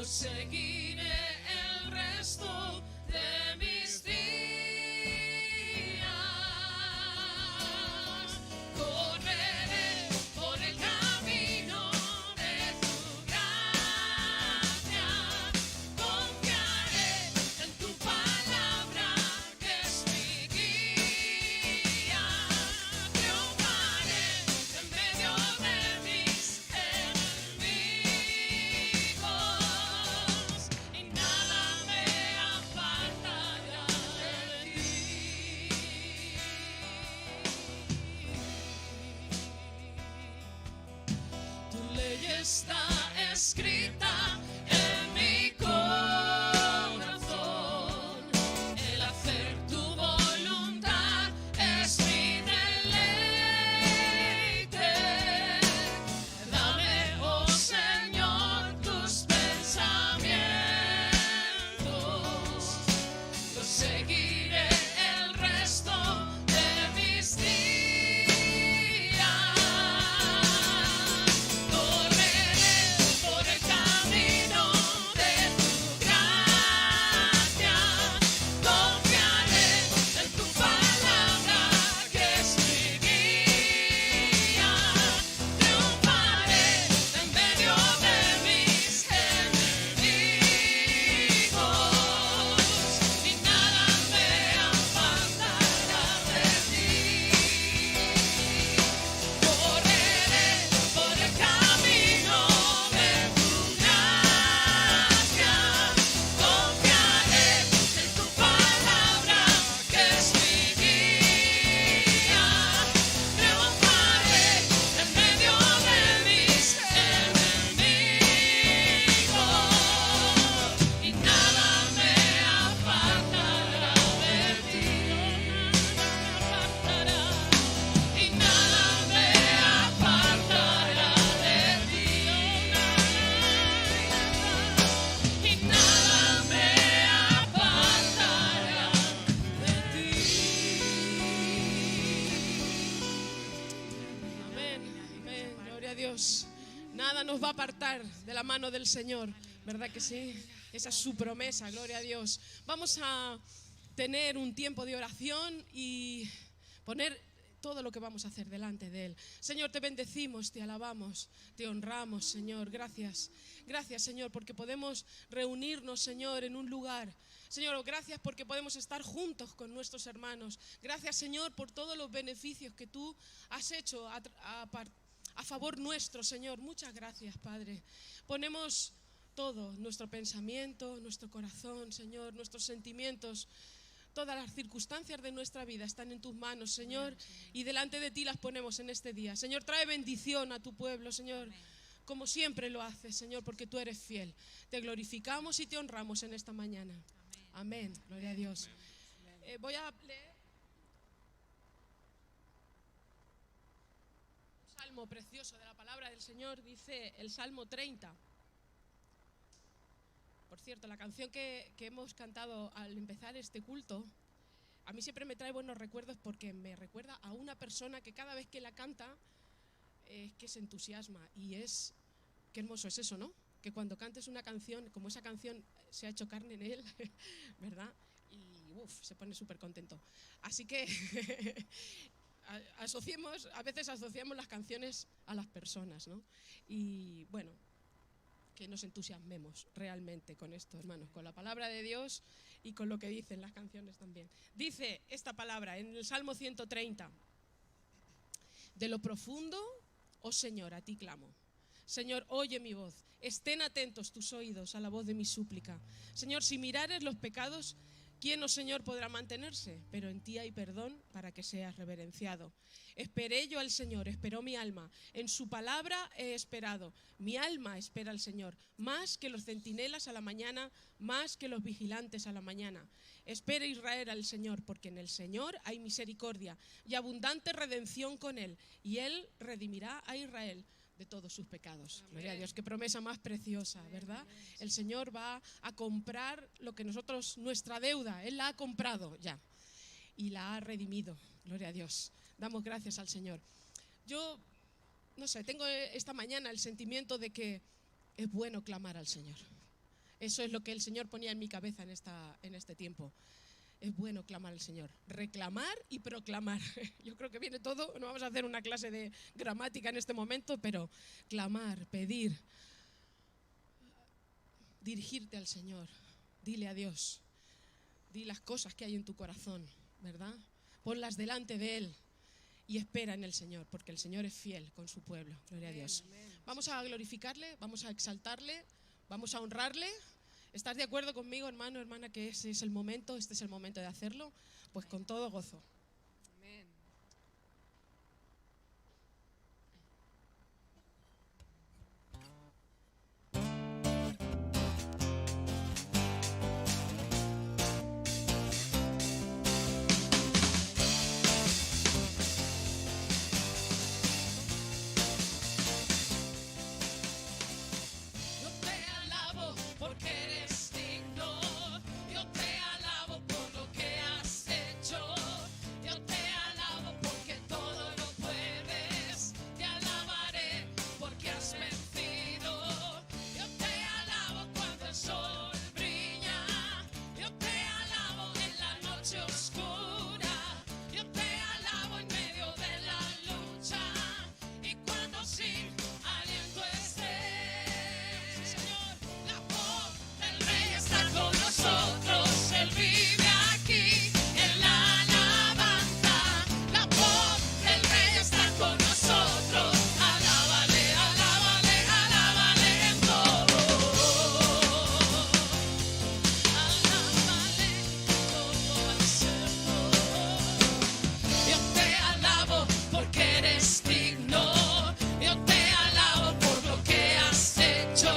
lo seguiré el resto de mis días. Correré por el camino de tu gracia, confiaré en tu palabra que es mi guía, triunfaré en medio de mis enemigos y nada me apartará de ti. Tu ley está escrita en mi corazón, el hacer tu voluntad es mi deleite. Dame, oh Señor, tus pensamientos, los seguiré el resto de mis días. Correré por el camino de tu gracia, confiaré en tu palabra que es mi guía, triunfaré en medio de mis enemigos y nada me apartará de ti. Correré por el camino de tu gracia, confiaré en tu palabra que es mi guía, triunfaré en medio de mis enemigos y nada me apartará de ti. Y nada me apartará de ti. Y nada me apartará de ti. Amén, amén, gloria a Dios. Nada nos va a apartar de la mano del Señor, ¿verdad que sí? Esa es su promesa, gloria a Dios. Vamos a tener un tiempo de oración y poner todo lo que vamos a hacer delante de Él. Señor, te bendecimos, te alabamos, te honramos, Señor. Gracias. Gracias, Señor, porque podemos reunirnos, Señor, en un lugar. Señor, gracias porque podemos estar juntos con nuestros hermanos. Gracias, Señor, por todos los beneficios que tú has hecho a favor nuestro, Señor. Muchas gracias, Padre. Ponemos todo, nuestro pensamiento, nuestro corazón, Señor, nuestros sentimientos. Todas las circunstancias de nuestra vida están en tus manos, Señor, y delante de ti las ponemos en este día. Señor, trae bendición a tu pueblo, Señor, como siempre lo haces, Señor, porque tú eres fiel. Te glorificamos y te honramos en esta mañana. Amén. Gloria a Dios. Voy a leer un salmo precioso de la palabra del Señor. Dice el Salmo 30. Por cierto, la canción que hemos cantado al empezar este culto, a mí siempre me trae buenos recuerdos porque me recuerda a una persona que cada vez que la canta es que se entusiasma. Y qué hermoso es eso, ¿no? Que cuando cantes una canción, como esa canción se ha hecho carne en él, ¿verdad? Y se pone súper contento. Así que a veces asociamos las canciones a las personas, ¿no? Y bueno, que nos entusiasmemos realmente con esto, hermanos, con la palabra de Dios y con lo que dicen las canciones también. Dice esta palabra en el Salmo 130: de lo profundo, oh Señor, a ti clamo. Señor, oye mi voz, estén atentos tus oídos a la voz de mi súplica. Señor, si mirares los pecados, ¿quién, oh Señor, podrá mantenerse? Pero en ti hay perdón para que seas reverenciado. Esperé yo al Señor, esperó mi alma, en su palabra he esperado. Mi alma espera al Señor, más que los centinelas a la mañana, más que los vigilantes a la mañana. Espera Israel al Señor, porque en el Señor hay misericordia y abundante redención con Él, y Él redimirá a Israel de todos sus pecados. Amén. Gloria a Dios, qué promesa más preciosa, ¿verdad? El Señor va a comprar lo que nosotros, nuestra deuda, Él la ha comprado ya y la ha redimido. Gloria a Dios. Damos gracias al Señor. Yo, no sé, tengo esta mañana el sentimiento de que es bueno clamar al Señor. Eso es lo que el Señor ponía en mi cabeza en este tiempo. Es bueno clamar al Señor, reclamar y proclamar. Yo creo que viene todo, no vamos a hacer una clase de gramática en este momento, pero clamar, pedir, dirigirte al Señor, dile a Dios, di las cosas que hay en tu corazón, ¿verdad? Ponlas delante de Él y espera en el Señor, porque el Señor es fiel con su pueblo. Gloria a Dios. Vamos a glorificarle, vamos a exaltarle, vamos a honrarle. ¿Estás de acuerdo conmigo, hermano, hermana, que ese es el momento, este es el momento de hacerlo? Pues con todo gozo. Amén. Yo te alabo porque eres digno, yo te alabo por lo que has hecho, yo te alabo porque todo lo puedes, te alabaré porque has vencido, yo te alabo cuando el sol brilla, yo te alabo en la noche oscura, yo te alabo en medio de la lucha y cuando sin aliento esté. Señor, la voz del Rey está con nosotros, Él vive aquí en la alabanza. La voz del Rey está con nosotros, alábale, alábale, alábale en todo. Alábale todo al Señor. Yo te alabo porque eres digno, yo te alabo por lo que has hecho,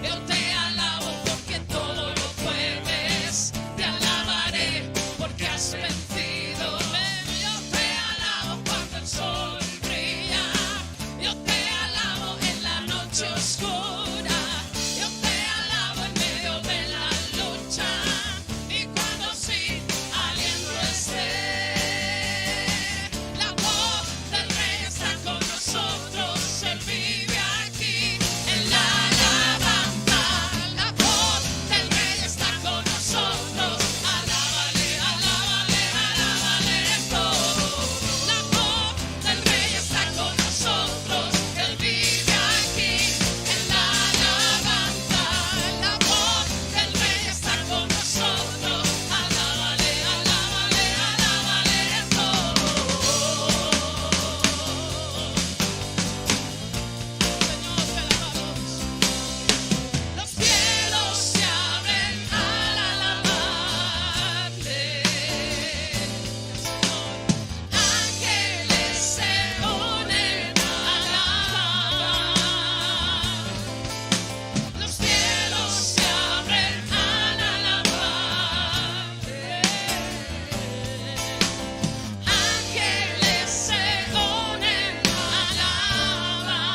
yo te alabo porque todo lo puedes, te alabaré porque has vencido, yo te alabo cuando el sol brilla, yo te alabo en la noche oscura, yo te alabo en medio de la lucha y cuando sin aliento esté. La voz del Rey está con nosotros, Él vive aquí en la alabanza. La voz del Rey está con nosotros, alábale, alábale, alábale en todo. La voz del Rey está con nosotros, Él vive aquí en la alabanza. La voz del Rey está con nosotros, alábale, alábale, alábale en todo. Señor, te alabamos. Los cielos se abren al alabarle. Ángeles se unen al alabar. Los cielos se abren al alabarle. Ángeles se unen al alabar.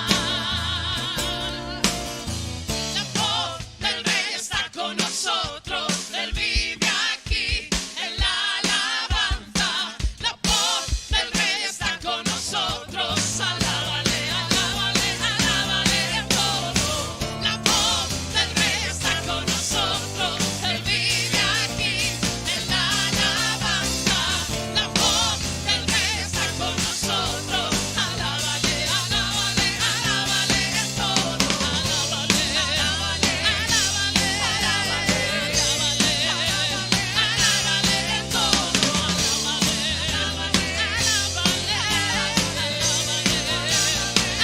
La voz del Rey está con nosotros, Él vive aquí en la alabanza. La voz del Rey está con nosotros, alábale, alábale, alábale en todo. La voz del Rey está con nosotros, Él vive aquí en la alabanza. La voz del Rey está con nosotros, alábale, alábale, alábale en todo. Alábale, alábale, alábale, alábale, alábale en todo. Alábale, alábale,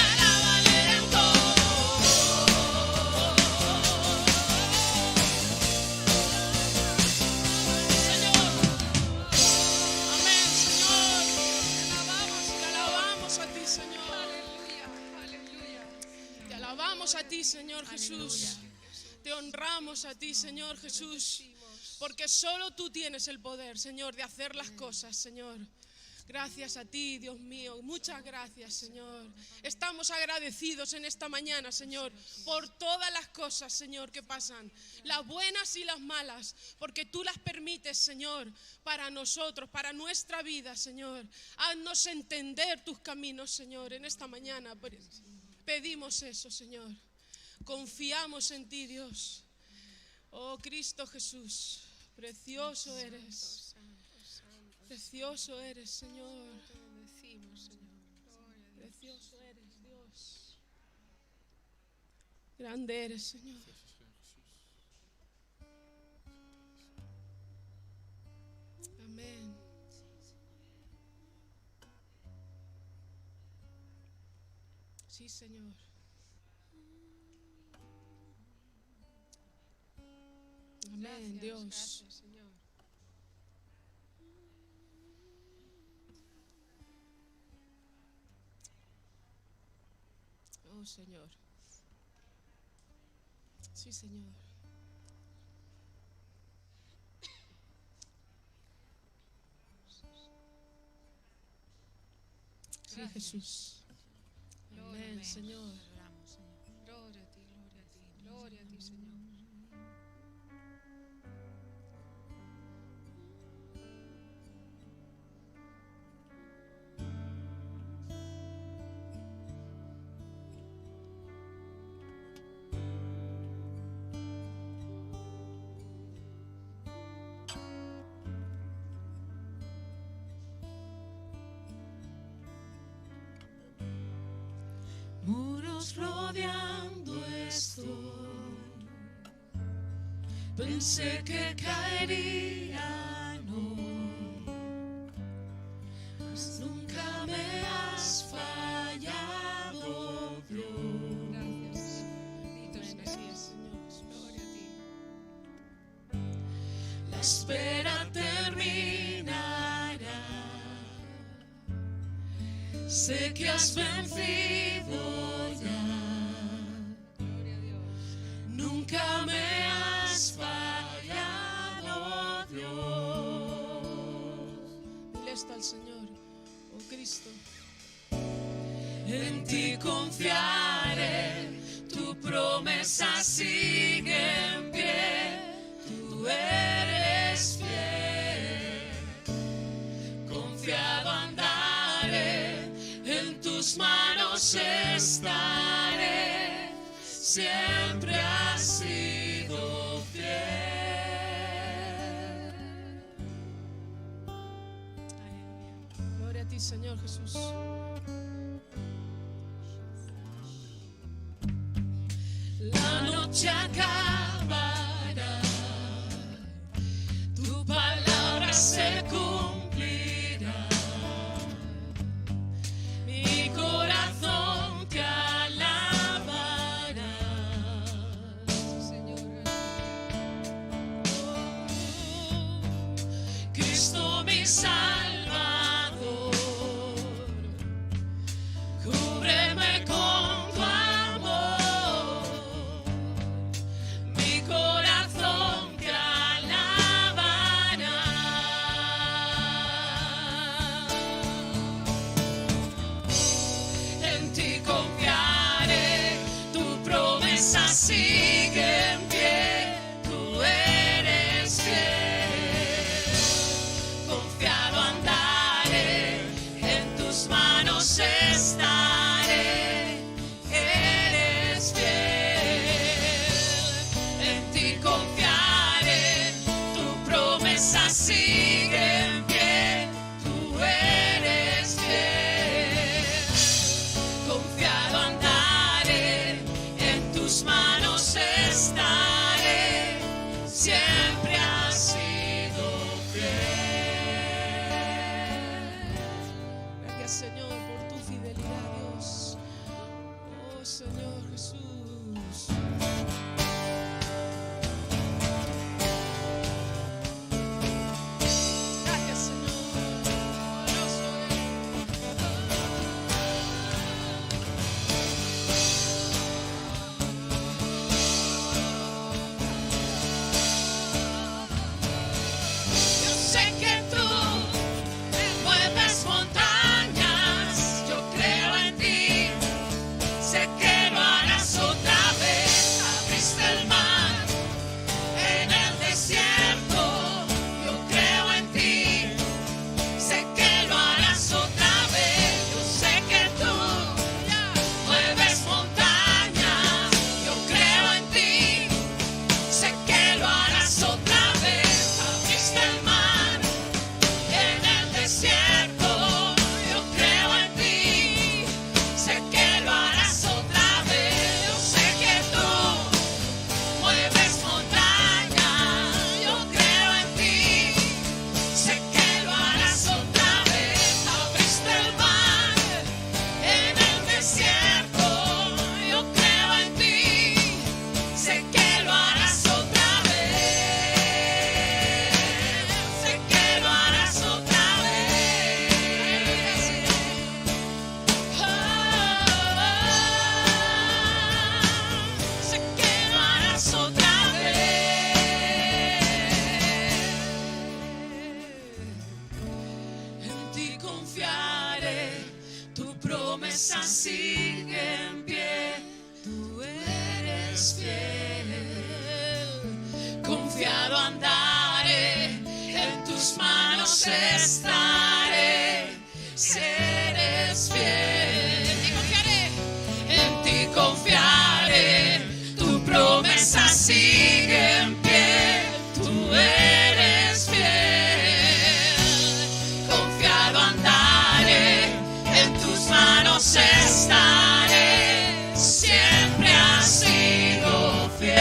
alábale en todo. Señor, amén, Señor. Te alabamos a ti, Señor. Aleluya, aleluya. Te alabamos a ti, Señor Jesús. Te honramos a ti, Señor Jesús. Porque solo tú tienes el poder, Señor, de hacer las cosas, Señor. Gracias a ti, Dios mío. Muchas gracias, Señor. Estamos agradecidos en esta mañana, Señor, por todas las cosas, Señor, que pasan. Las buenas y las malas. Porque tú las permites, Señor, para nosotros, para nuestra vida, Señor. Haznos entender tus caminos, Señor, en esta mañana. Pedimos eso, Señor. Confiamos en ti, Dios. Oh Cristo Jesús, precioso eres. Santo, santo. Precioso eres, Señor. Te bendecimos, Señor. Gloria a Dios. Precioso eres, Dios. Grande eres, Señor. Amén. Sí, Señor. Amén, Gracias, Dios. gracias, Señor. Oh, Señor. Sí, Señor. Sí, Gracias. Jesús. Gloria Amén, a Señor. Adoramos, Señor. Gloria a ti, gloria a ti, gloria a ti, Señor. Muros rodeando estoy. Pensé que caería, no. Mas nunca me has fallado, Dios. Gracias. Bendito Amén, seas. Señor. Gloria a ti. La espera terminará. Sé que has vencido ya. Gloria a Dios. Nunca me has fallado, Dios. Dile esto al Señor, oh Cristo. En ti confiaré, tu promesa sigue en pie. Tú eres fiel, confiado andaré, en tus manos estaré, siempre has sido fiel. Aleluya. Gloria a ti, Señor Jesús. La noche acabará, tu palabra se cumplirá. Mi corazón te alabará. Señor. Cristo mi Salvador, cúbreme con tu amor. Mi corazón te alabará. En ti confiaré, tu promesa sigue en pie, tú eres fiel, confiado andaré, en tus manos estaré, eres fiel, en ti confiaré, tu promesa sigue en pie, tú eres fiel, confiado andaré, en tus manos confiado andaré, en tus manos estaré, si eres fiel. En ti confiaré, tu promesa sigue en pie, tú eres fiel. Confiado andaré, en tus manos estaré, siempre has sido fiel.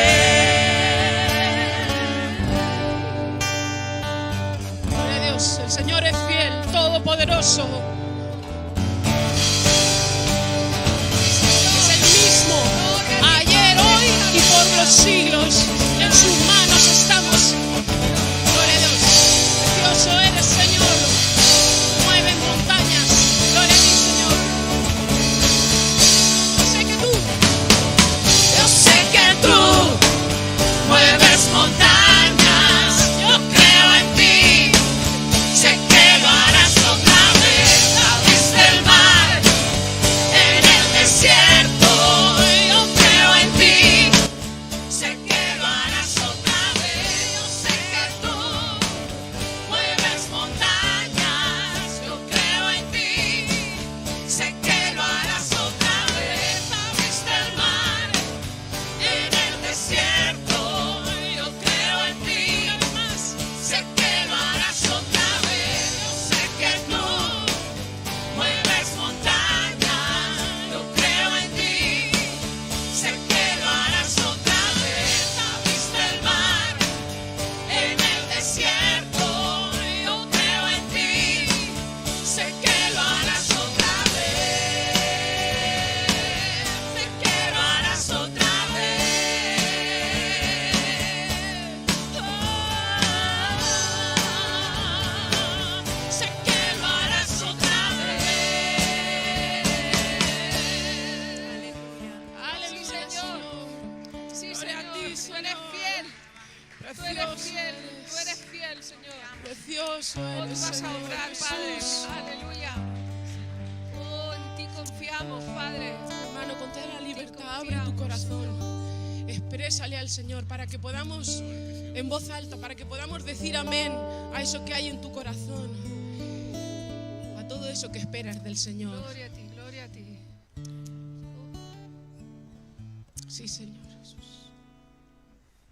Gloria a Dios, el Señor es fiel, todopoderoso. Es el mismo, ayer, hoy y por los siglos. En sus manos estamos. Gloria a Dios. Precioso eres, Señor. Mueven montañas. Gloria a ti, Señor. Yo sé que tú Mueves montañas, yo creo en ti, sé que lo harás otra vez. Abriste el mar en el desierto, yo creo en ti, sé que lo harás otra vez. Yo sé que tú mueves montañas, yo creo en ti, sé que lo harás otra vez. Abriste el mar en el desierto, yo creo en ti, sé que lo harás otra vez. Yo sé que tú mueves montañas, yo creo en ti, sé que lo harás otra vez. Abriste el mar en el desierto, yo creo en ti, sé que lo harás otra vez, sé que lo harás otra vez, sé que lo harás otra vez. aleluya, Señor. Sí, Gloria a Señor, ti, tú eres Señor. fiel, tú eres Precioso fiel, tú eres. eres fiel, Señor. Precioso Oh, tú eres, vas a Señor obrar, Padre. Jesús. Aleluya. Oh, en ti confiamos, Padre. Hermano, con toda la libertad, confiamos, abre tu corazón. Exprésale al Señor para que podamos, en voz alta, para que podamos decir amén a eso que hay en tu corazón. A todo eso que esperas del Señor. Gloria a ti, gloria a ti. Sí, Señor Jesús.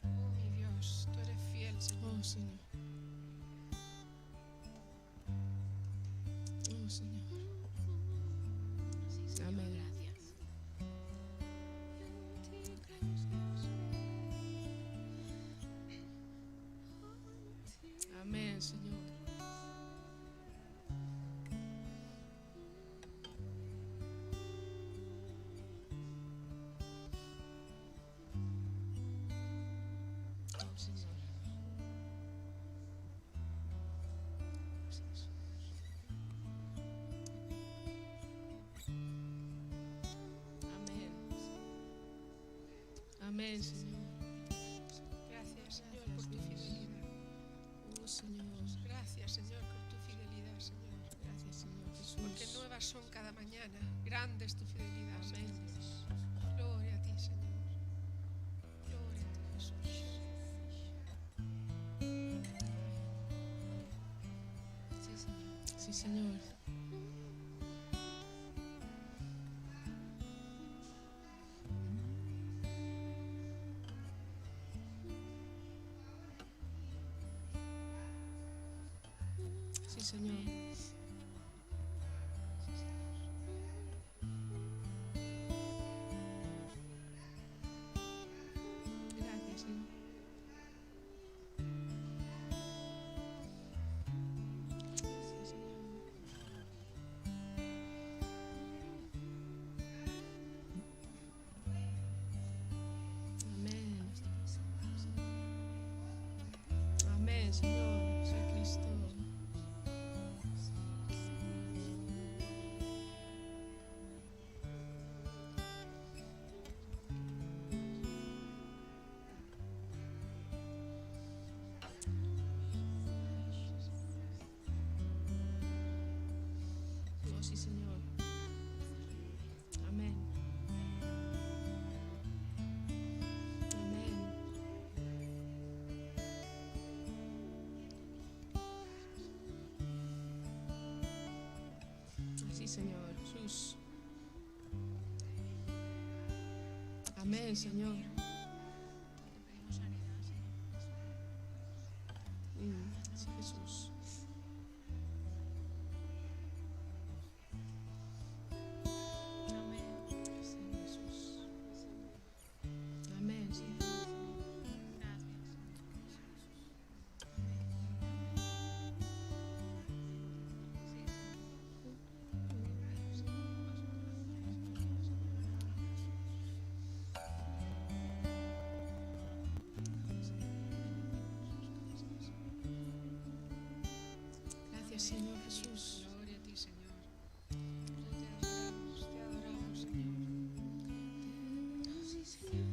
Oh, mi Dios, tú eres fiel, Señor. Oh, Señor. Oh, Señor. Amén. Amén, Señor. Oh, Señor. Amén. Amén, Señor. Gracias, Señor, por tu fidelidad. Oh, Señor. Gracias, Señor, por tu fidelidad, Señor. Gracias, Señor Jesús. Porque nuevas son cada mañana. Grande es tu fidelidad, Amén, Señor. Dios. Gloria a ti, Señor. Gloria a ti, Jesús. Sí, Señor. Sí, Señor. Sí, Señor. Gracias, Señor. Gracias, Señor. Amén. Amén, Señor. Soy Cristo. Oh, sí, Señor. Amén. Amén. Señor Jesús. Amén, Señor. Sí, Jesús. Sí, Jesús. Amén, Señor. Gracias, Señor Jesús. Gloria a ti, Señor. Te adoramos, Señor. Sí, Señor.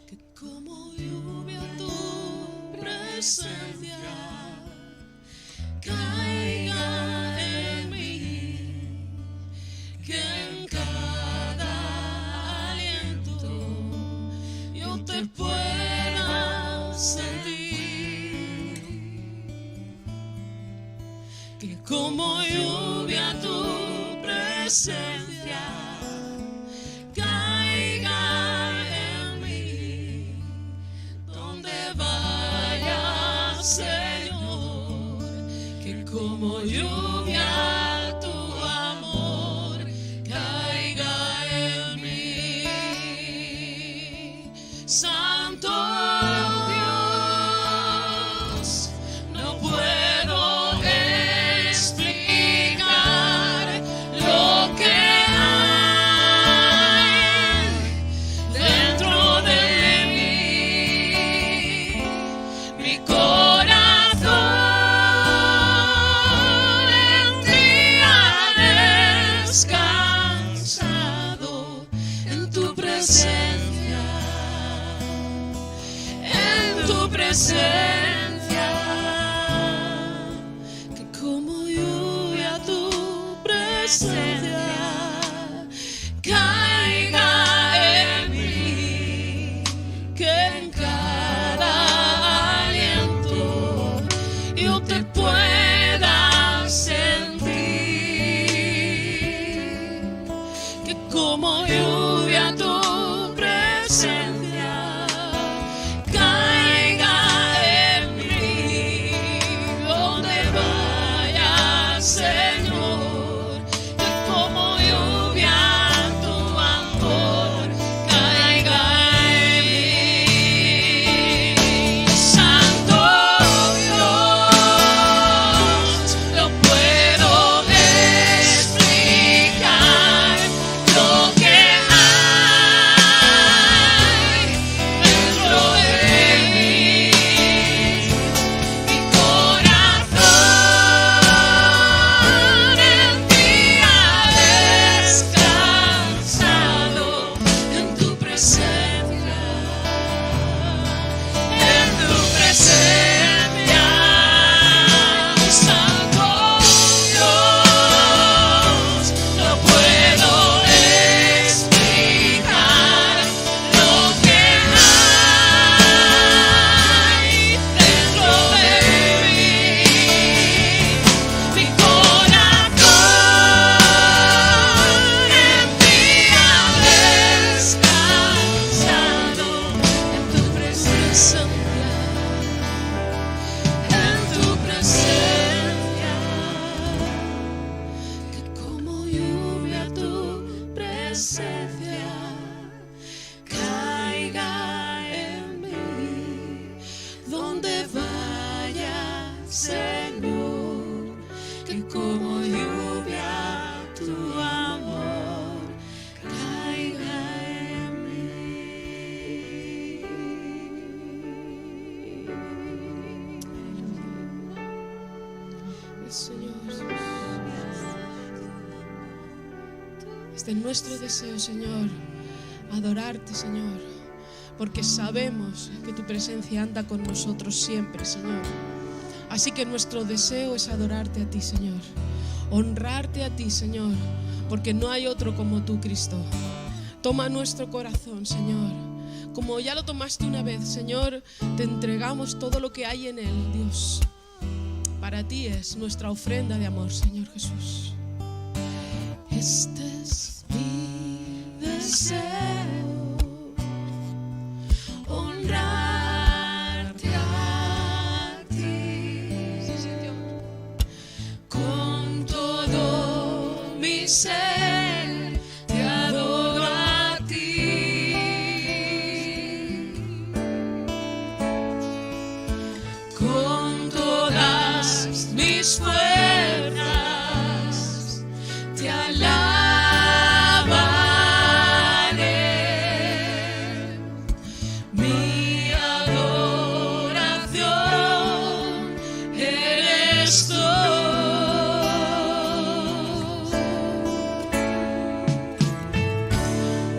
Que como lluvia tu presencia caiga en mí, que en cada aliento yo te pueda sentir, que como lluvia tu presencia caiga en mí, donde vaya, Señor, que como lluvia tu amor caiga en mí. Santo Dios, no puedo explicar lo que hay dentro de mí. Mi corazón en ti ha descansado, en tu presencia, en tu presencia, que como lluvia tu presencia caiga en mí, que en cada aliento yo te pueda sentir, que como lluvia tu presencia caiga en mí, donde vaya, Señor, que como lluvia tu amor caiga en mí. Santo Dios, no puedo explicar lo que hay dentro de mí. Mi corazón en ti ha descansado, en tu presencia, en tu presencia. Santo Dios, no puedo explicar lo que hay dentro de mí. Mi corazón en ti ha descansado, en tu presencia, en tu presencia, que como lluvia tu presencia caiga en mí, donde vaya, Señor, que como lluvia tu amor caiga en mí. Señor. Este es nuestro deseo, Señor, adorarte, Señor, porque sabemos que tu presencia anda con nosotros siempre, Señor. Así que nuestro deseo es adorarte a ti, Señor, honrarte a ti, Señor, porque no hay otro como tú, Cristo. Toma nuestro corazón, Señor, como ya lo tomaste una vez, Señor. Te entregamos todo lo que hay en él, Dios. Para ti es nuestra ofrenda de amor, Señor Jesús. Este es mi deseo, honrarte a ti, con todo mi ser, te adoro a ti, con todas mis fuerzas, te alabaré. Mi adoración eres tú.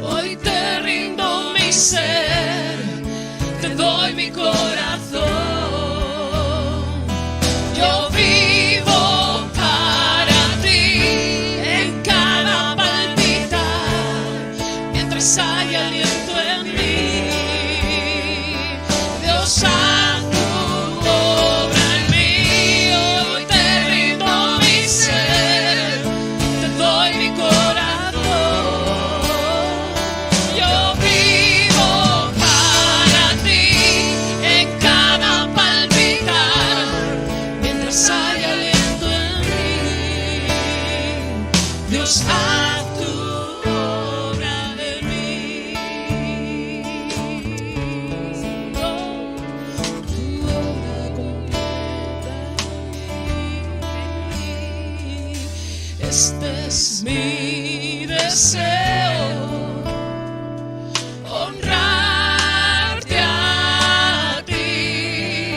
Hoy te rindo mi ser, te doy mi corazón. Yo vivo para ti en cada palpitar, mientras hay aliento en mí. Dios, haz tu obra en mí. Hoy te rindo mi ser, te doy mi corazón. Yo vivo para ti en cada palpitar, mientras hay aliento en mí. Dios, haz tu obra en mí. Tu obra completa en mí. Este es mi deseo, honrarte a ti,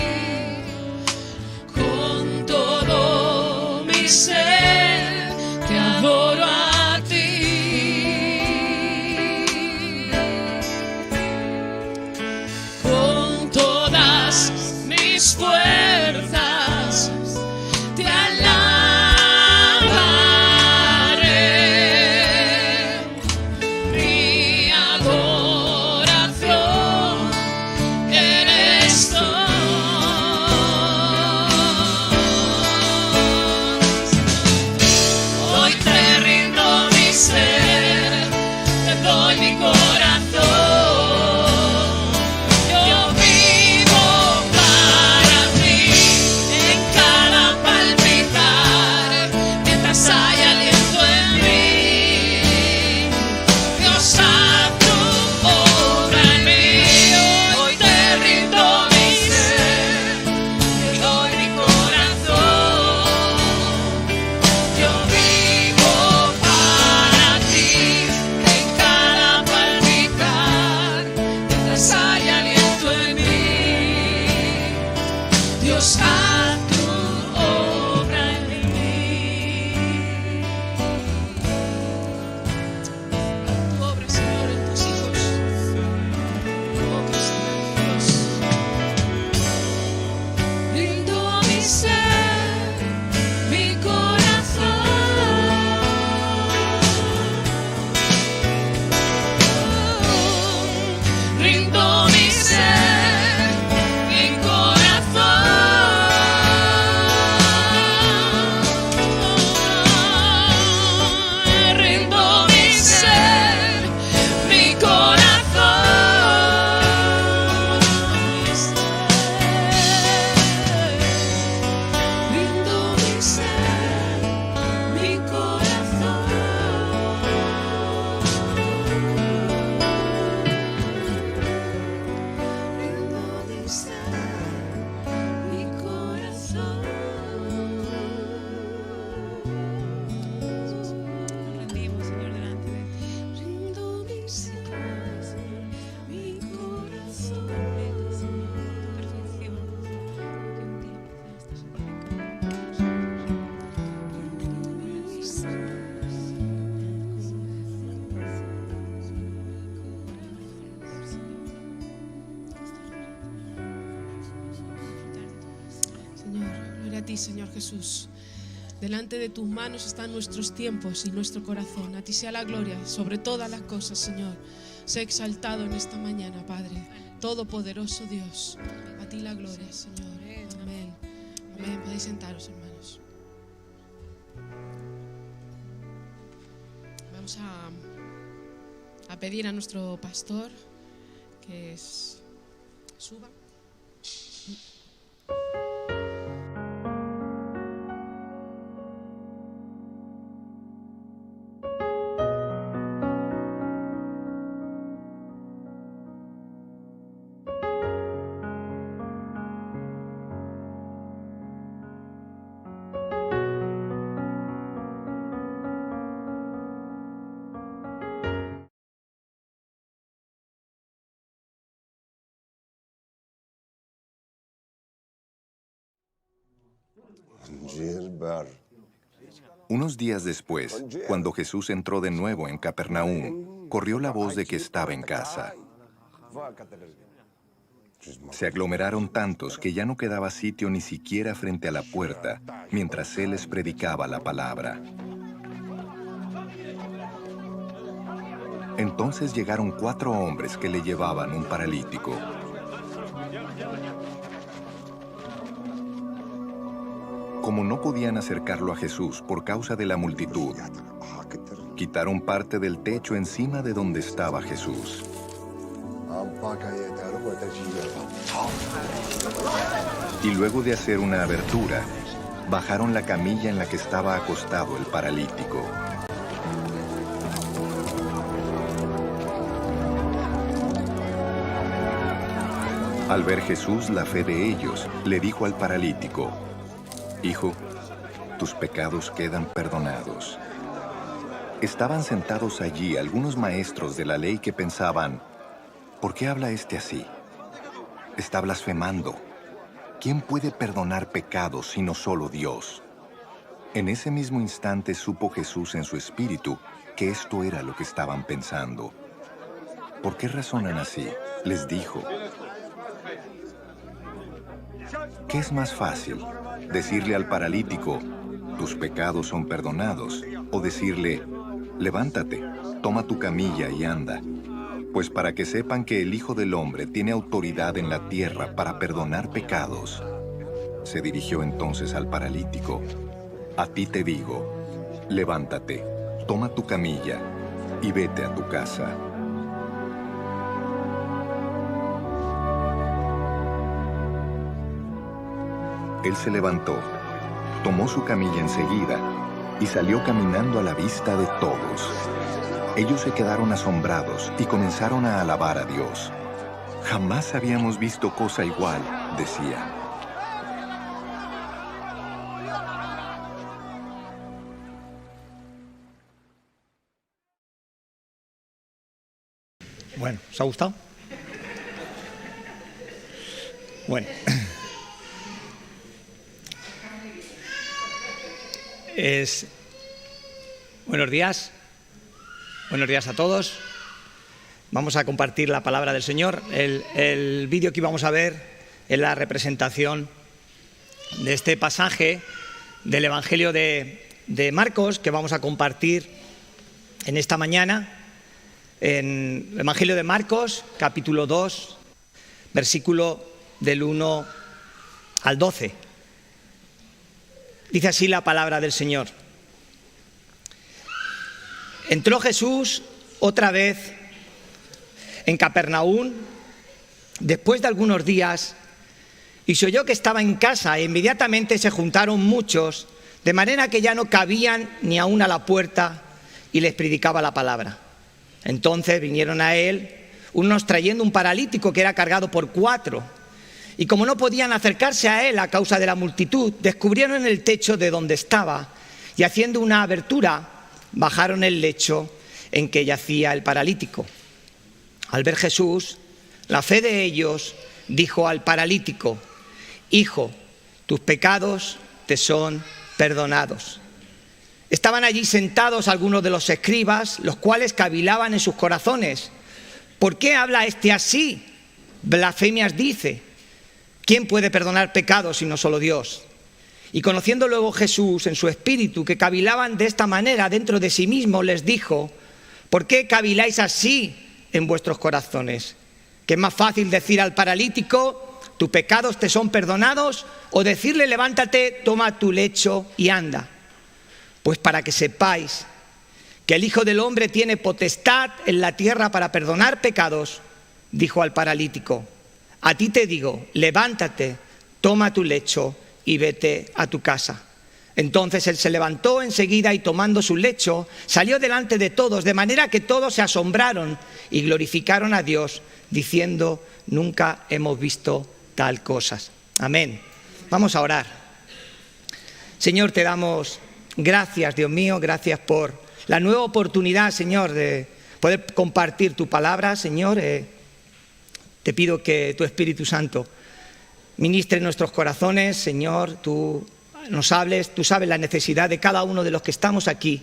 con todo mi ser, te adoro a ti, con todas mis fuerzas, te alabaré. Mi adoración eres tú. Hoy te rindo mi ser, te doy mi corazón. Yo vivo para ti ti, Señor Jesús. Delante de tus manos están nuestros tiempos y nuestro corazón. A ti sea la gloria sobre todas las cosas, Señor. Sé exaltado en esta mañana, Padre. Todopoderoso Dios. A ti la gloria, Señor. Amén. Amén. Podéis sentaros, hermanos. Vamos a pedir a nuestro pastor que suba. Unos días después, cuando Jesús entró de nuevo en Capernaum, corrió la voz de que estaba en casa. Se aglomeraron tantos que ya no quedaba sitio ni siquiera frente a la puerta, mientras él les predicaba la palabra. Entonces llegaron 4 hombres que le llevaban un paralítico. Como no podían acercarlo a Jesús por causa de la multitud, quitaron parte del techo encima de donde estaba Jesús. Y luego de hacer una abertura, bajaron la camilla en la que estaba acostado el paralítico. Al ver Jesús la fe de ellos, le dijo al paralítico: Hijo, tus pecados quedan perdonados. Estaban sentados allí algunos maestros de la ley que pensaban: ¿por qué habla este así? Está blasfemando. ¿Quién puede perdonar pecados sino solo Dios? En ese mismo instante supo Jesús en su espíritu que esto era lo que estaban pensando. ¿Por qué razonan así? Les dijo: ¿qué es más fácil? ¿Decirle al paralítico, tus pecados son perdonados? ¿O decirle, levántate, toma tu camilla y anda? Pues para que sepan que el Hijo del Hombre tiene autoridad en la tierra para perdonar pecados. Se dirigió entonces al paralítico: a ti te digo, levántate, toma tu camilla y vete a tu casa. Él se levantó, tomó su camilla enseguida y salió caminando a la vista de todos. Ellos se quedaron asombrados y comenzaron a alabar a Dios. Jamás habíamos visto cosa igual, decían. Bueno, ¿os ha gustado? Bueno. Buenos días. Buenos días a todos. Vamos a compartir la palabra del Señor. El vídeo que íbamos a ver es la representación de este pasaje del Evangelio de Marcos que vamos a compartir en esta mañana. En el Evangelio de Marcos, capítulo 2, versículo del 1 al 12. Dice así la palabra del Señor. Entró Jesús otra vez en Capernaum después de algunos días y se oyó que estaba en casa e inmediatamente se juntaron muchos, de manera que ya no cabían ni aún a la puerta, y les predicaba la palabra. Entonces vinieron a él unos trayendo un paralítico que era cargado por 4. Y como no podían acercarse a él a causa de la multitud, descubrieron en el techo de donde estaba y haciendo una abertura, bajaron el lecho en que yacía el paralítico. Al ver Jesús la fe de ellos, dijo al paralítico: Hijo, tus pecados te son perdonados. Estaban allí sentados algunos de los escribas, los cuales cavilaban en sus corazones: ¿por qué habla este así? Blasfemias dice. ¿Quién puede perdonar pecados sino solo Dios? Y conociendo luego Jesús en su espíritu que cavilaban de esta manera dentro de sí mismo, les dijo: ¿por qué caviláis así en vuestros corazones? ¿Que es más fácil decir al paralítico: tus pecados te son perdonados? ¿O decirle: levántate, toma tu lecho y anda? Pues para que sepáis que el Hijo del Hombre tiene potestad en la tierra para perdonar pecados, dijo al paralítico: a ti te digo, levántate, toma tu lecho y vete a tu casa. Entonces él se levantó enseguida y tomando su lecho salió delante de todos, de manera que todos se asombraron y glorificaron a Dios, diciendo: nunca hemos visto tal cosa. Amén. Vamos a orar. Señor, te damos gracias, Dios mío, gracias por la nueva oportunidad, Señor, de poder compartir tu palabra, Señor. Te pido que tu Espíritu Santo ministre en nuestros corazones, Señor, tú nos hables, tú sabes la necesidad de cada uno de los que estamos aquí.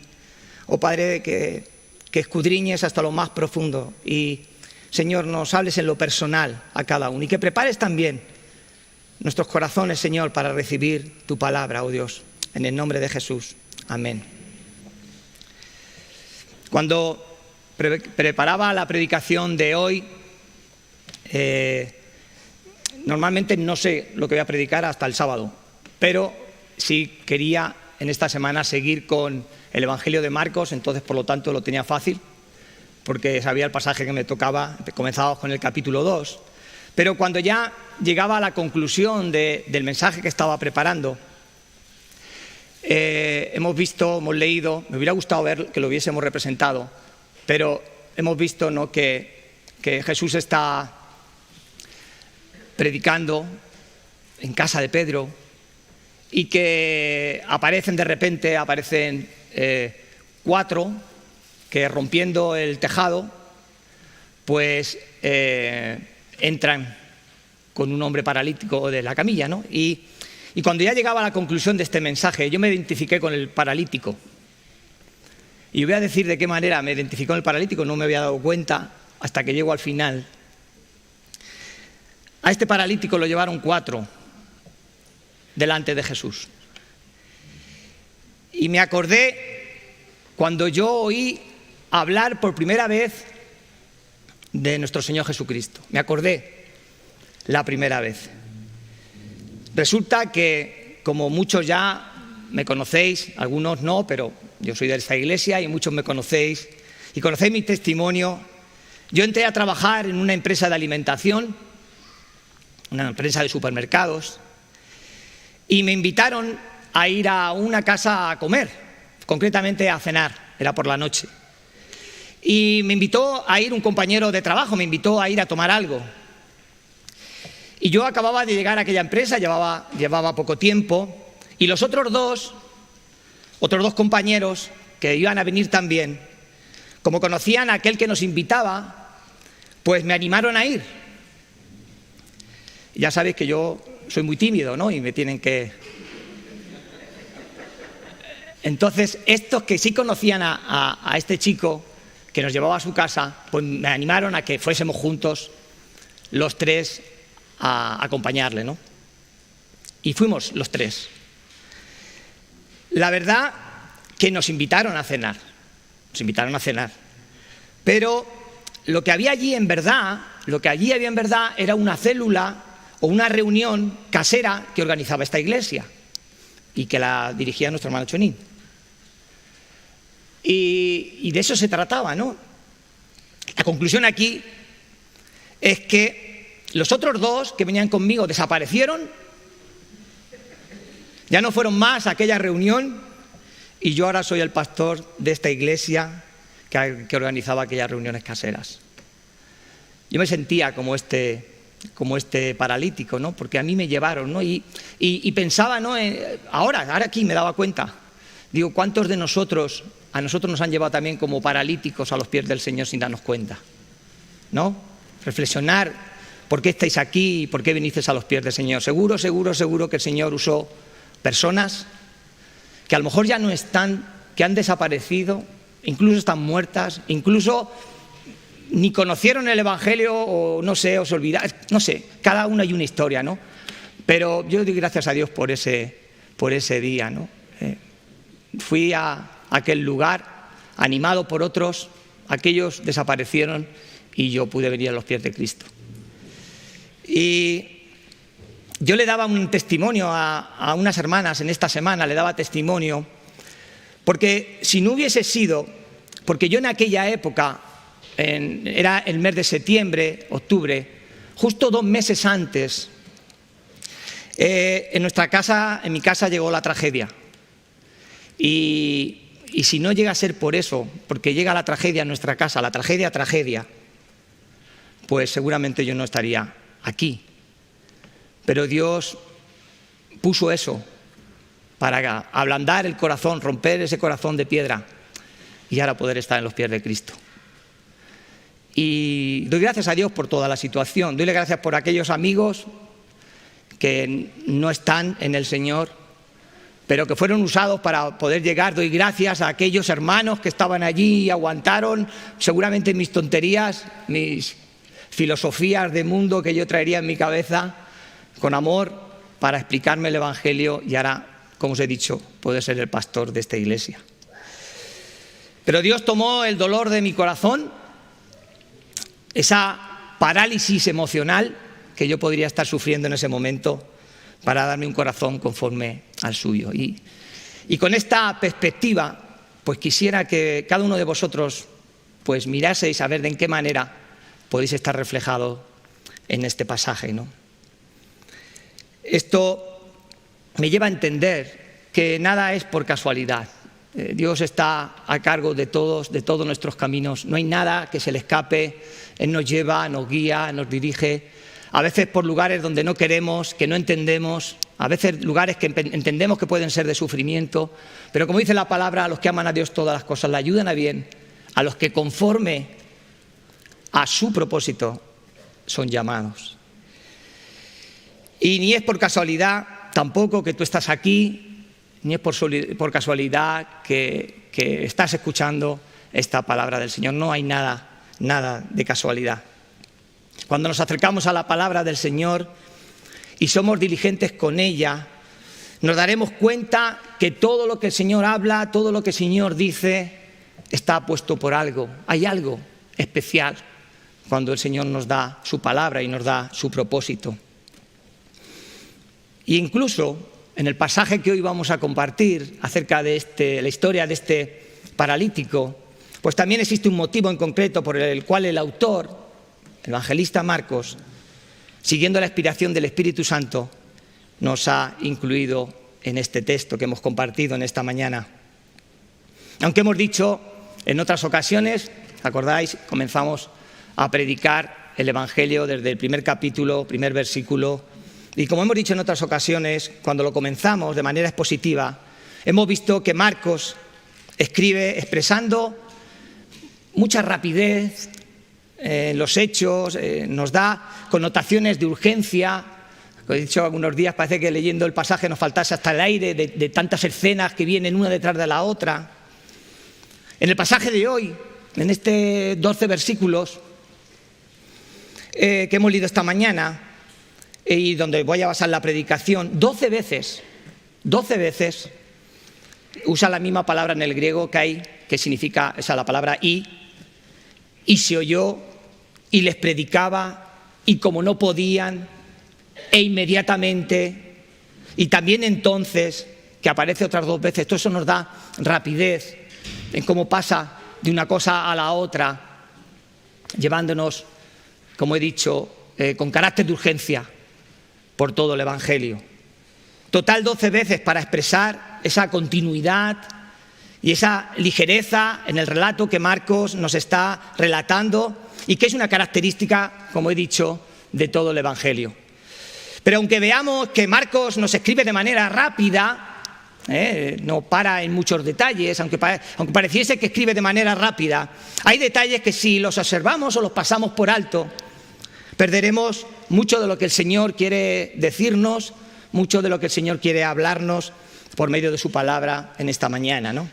Oh Padre, que escudriñes hasta lo más profundo y, Señor, nos hables en lo personal a cada uno y que prepares también nuestros corazones, Señor, para recibir tu palabra, oh Dios, en el nombre de Jesús. Amén. Cuando preparaba la predicación de hoy, normalmente no sé lo que voy a predicar hasta el sábado, pero sí quería en esta semana seguir con el Evangelio de Marcos, entonces por lo tanto lo tenía fácil, porque sabía el pasaje que me tocaba. Comenzábamos con el capítulo 2, pero cuando ya llegaba a la conclusión del mensaje que estaba preparando, hemos leído, me hubiera gustado ver que lo hubiésemos representado, pero hemos visto, ¿no?, que Jesús está predicando en casa de Pedro y que aparecen 4 que, rompiendo el tejado, pues entran con un hombre paralítico de la camilla, ¿no? Y cuando ya llegaba a la conclusión de este mensaje, yo me identifiqué con el paralítico. Y voy a decir de qué manera me identificé con el paralítico, no me había dado cuenta hasta que llego al final. A este paralítico lo llevaron 4 delante de Jesús. Y me acordé cuando yo oí hablar por primera vez de nuestro Señor Jesucristo. Me acordé la primera vez. Resulta que, como muchos ya me conocéis, algunos no, pero yo soy de esta iglesia y muchos me conocéis y conocéis mi testimonio. Yo entré a trabajar en una empresa de alimentación, una empresa de supermercados, y me invitaron a ir a una casa a comer, concretamente a cenar, era por la noche. Y me invitó a ir un compañero de trabajo, me invitó a ir a tomar algo. Y yo acababa de llegar a aquella empresa, llevaba poco tiempo, y los otros dos compañeros que iban a venir también, como conocían a aquel que nos invitaba, pues me animaron a ir. Ya sabéis que yo soy muy tímido, ¿no? Y me tienen que... Entonces, estos que sí conocían a este chico que nos llevaba a su casa, pues me animaron a que fuésemos juntos los 3 a acompañarle, ¿no? Y fuimos los 3. La verdad que nos invitaron a cenar, pero lo que había allí en verdad era una célula o una reunión casera que organizaba esta iglesia y que la dirigía nuestro hermano Chonín. Y de eso se trataba, ¿no? La conclusión aquí es que los otros 2 que venían conmigo desaparecieron, ya no fueron más a aquella reunión, y yo ahora soy el pastor de esta iglesia que organizaba aquellas reuniones caseras. Yo me sentía como este paralítico, ¿no? Porque a mí me llevaron, ¿no? Y pensaba, ¿no? Ahora aquí me daba cuenta. Digo, ¿cuántos de nosotros, a nosotros nos han llevado también como paralíticos a los pies del Señor sin darnos cuenta? ¿No? Reflexionar, ¿por qué estáis aquí y por qué vinisteis a los pies del Señor? Seguro que el Señor usó personas que a lo mejor ya no están, que han desaparecido, incluso están muertas, incluso ni conocieron el Evangelio o no sé, o se olvidaron, no sé, cada uno hay una historia, ¿no? Pero yo doy gracias a Dios por ese por ese día, ¿no? Fui a aquel lugar animado por otros, aquellos desaparecieron y yo pude venir a los pies de Cristo. Y yo le daba un testimonio a unas hermanas en esta semana, le daba testimonio, porque si no hubiese sido, porque yo en aquella época, era el mes de septiembre, octubre, justo 2 meses antes, en mi casa llegó la tragedia. Y si no llega a ser por eso, porque llega la tragedia en nuestra casa, la tragedia, pues seguramente yo no estaría aquí. Pero Dios puso eso para ablandar el corazón, romper ese corazón de piedra y ahora poder estar en los pies de Cristo. Y doy gracias a Dios por toda la situación. Doy gracias por aquellos amigos que no están en el Señor, pero que fueron usados para poder llegar. Doy gracias a aquellos hermanos que estaban allí y aguantaron seguramente mis tonterías, mis filosofías de mundo que yo traería en mi cabeza, con amor, para explicarme el Evangelio y ahora, como os he dicho, poder ser el pastor de esta iglesia. Pero Dios tomó el dolor de mi corazón, esa parálisis emocional que yo podría estar sufriendo en ese momento, para darme un corazón conforme al suyo. Y con esta perspectiva, pues quisiera que cada uno de vosotros pues miraseis a ver de en qué manera podéis estar reflejados en este pasaje, ¿no? Esto me lleva a entender que nada es por casualidad. Dios está a cargo de todos nuestros caminos. No hay nada que se le escape. Él nos lleva, nos guía, nos dirige. A veces por lugares donde no queremos, que no entendemos. A veces lugares que entendemos que pueden ser de sufrimiento. Pero como dice la palabra, a los que aman a Dios todas las cosas le ayudan a bien. A los que conforme a su propósito son llamados. Y ni es por casualidad tampoco que tú estás aquí, ni es por casualidad que estás escuchando esta palabra del Señor. No hay nada de casualidad. Cuando nos acercamos a la palabra del Señor y somos diligentes con ella, nos daremos cuenta que todo lo que el Señor habla, todo lo que el Señor dice, está puesto por algo. Hay algo especial cuando el Señor nos da su palabra y nos da su propósito. E incluso en el pasaje que hoy vamos a compartir acerca de la historia de este paralítico, pues también existe un motivo en concreto por el cual el autor, el evangelista Marcos, siguiendo la inspiración del Espíritu Santo, nos ha incluido en este texto que hemos compartido en esta mañana. Aunque hemos dicho en otras ocasiones, ¿acordáis? Comenzamos a predicar el Evangelio desde el primer capítulo, primer versículo. Y como hemos dicho en otras ocasiones, cuando lo comenzamos de manera expositiva, hemos visto que Marcos escribe expresando mucha rapidez en los hechos, nos da connotaciones de urgencia. Como he dicho algunos días, parece que leyendo el pasaje nos faltase hasta el aire de tantas escenas que vienen una detrás de la otra. En el pasaje de hoy, en estos 12 versículos que hemos leído esta mañana, y donde voy a basar la predicación, 12 veces usa la misma palabra en el griego kai, que significa la palabra y se oyó, y les predicaba, y como no podían, e inmediatamente, y también entonces, que aparece otras 2 veces. Todo eso nos da rapidez en cómo pasa de una cosa a la otra, llevándonos, como he dicho, con carácter de urgencia por todo el Evangelio. Total 12 veces para expresar esa continuidad y esa ligereza en el relato que Marcos nos está relatando y que es una característica, como he dicho, de todo el Evangelio. Pero aunque veamos que Marcos nos escribe de manera rápida, no para en muchos detalles, aunque pareciese que escribe de manera rápida, hay detalles que si los observamos o los pasamos por alto, perderemos mucho de lo que el Señor quiere decirnos, mucho de lo que el Señor quiere hablarnos por medio de su palabra en esta mañana, ¿no?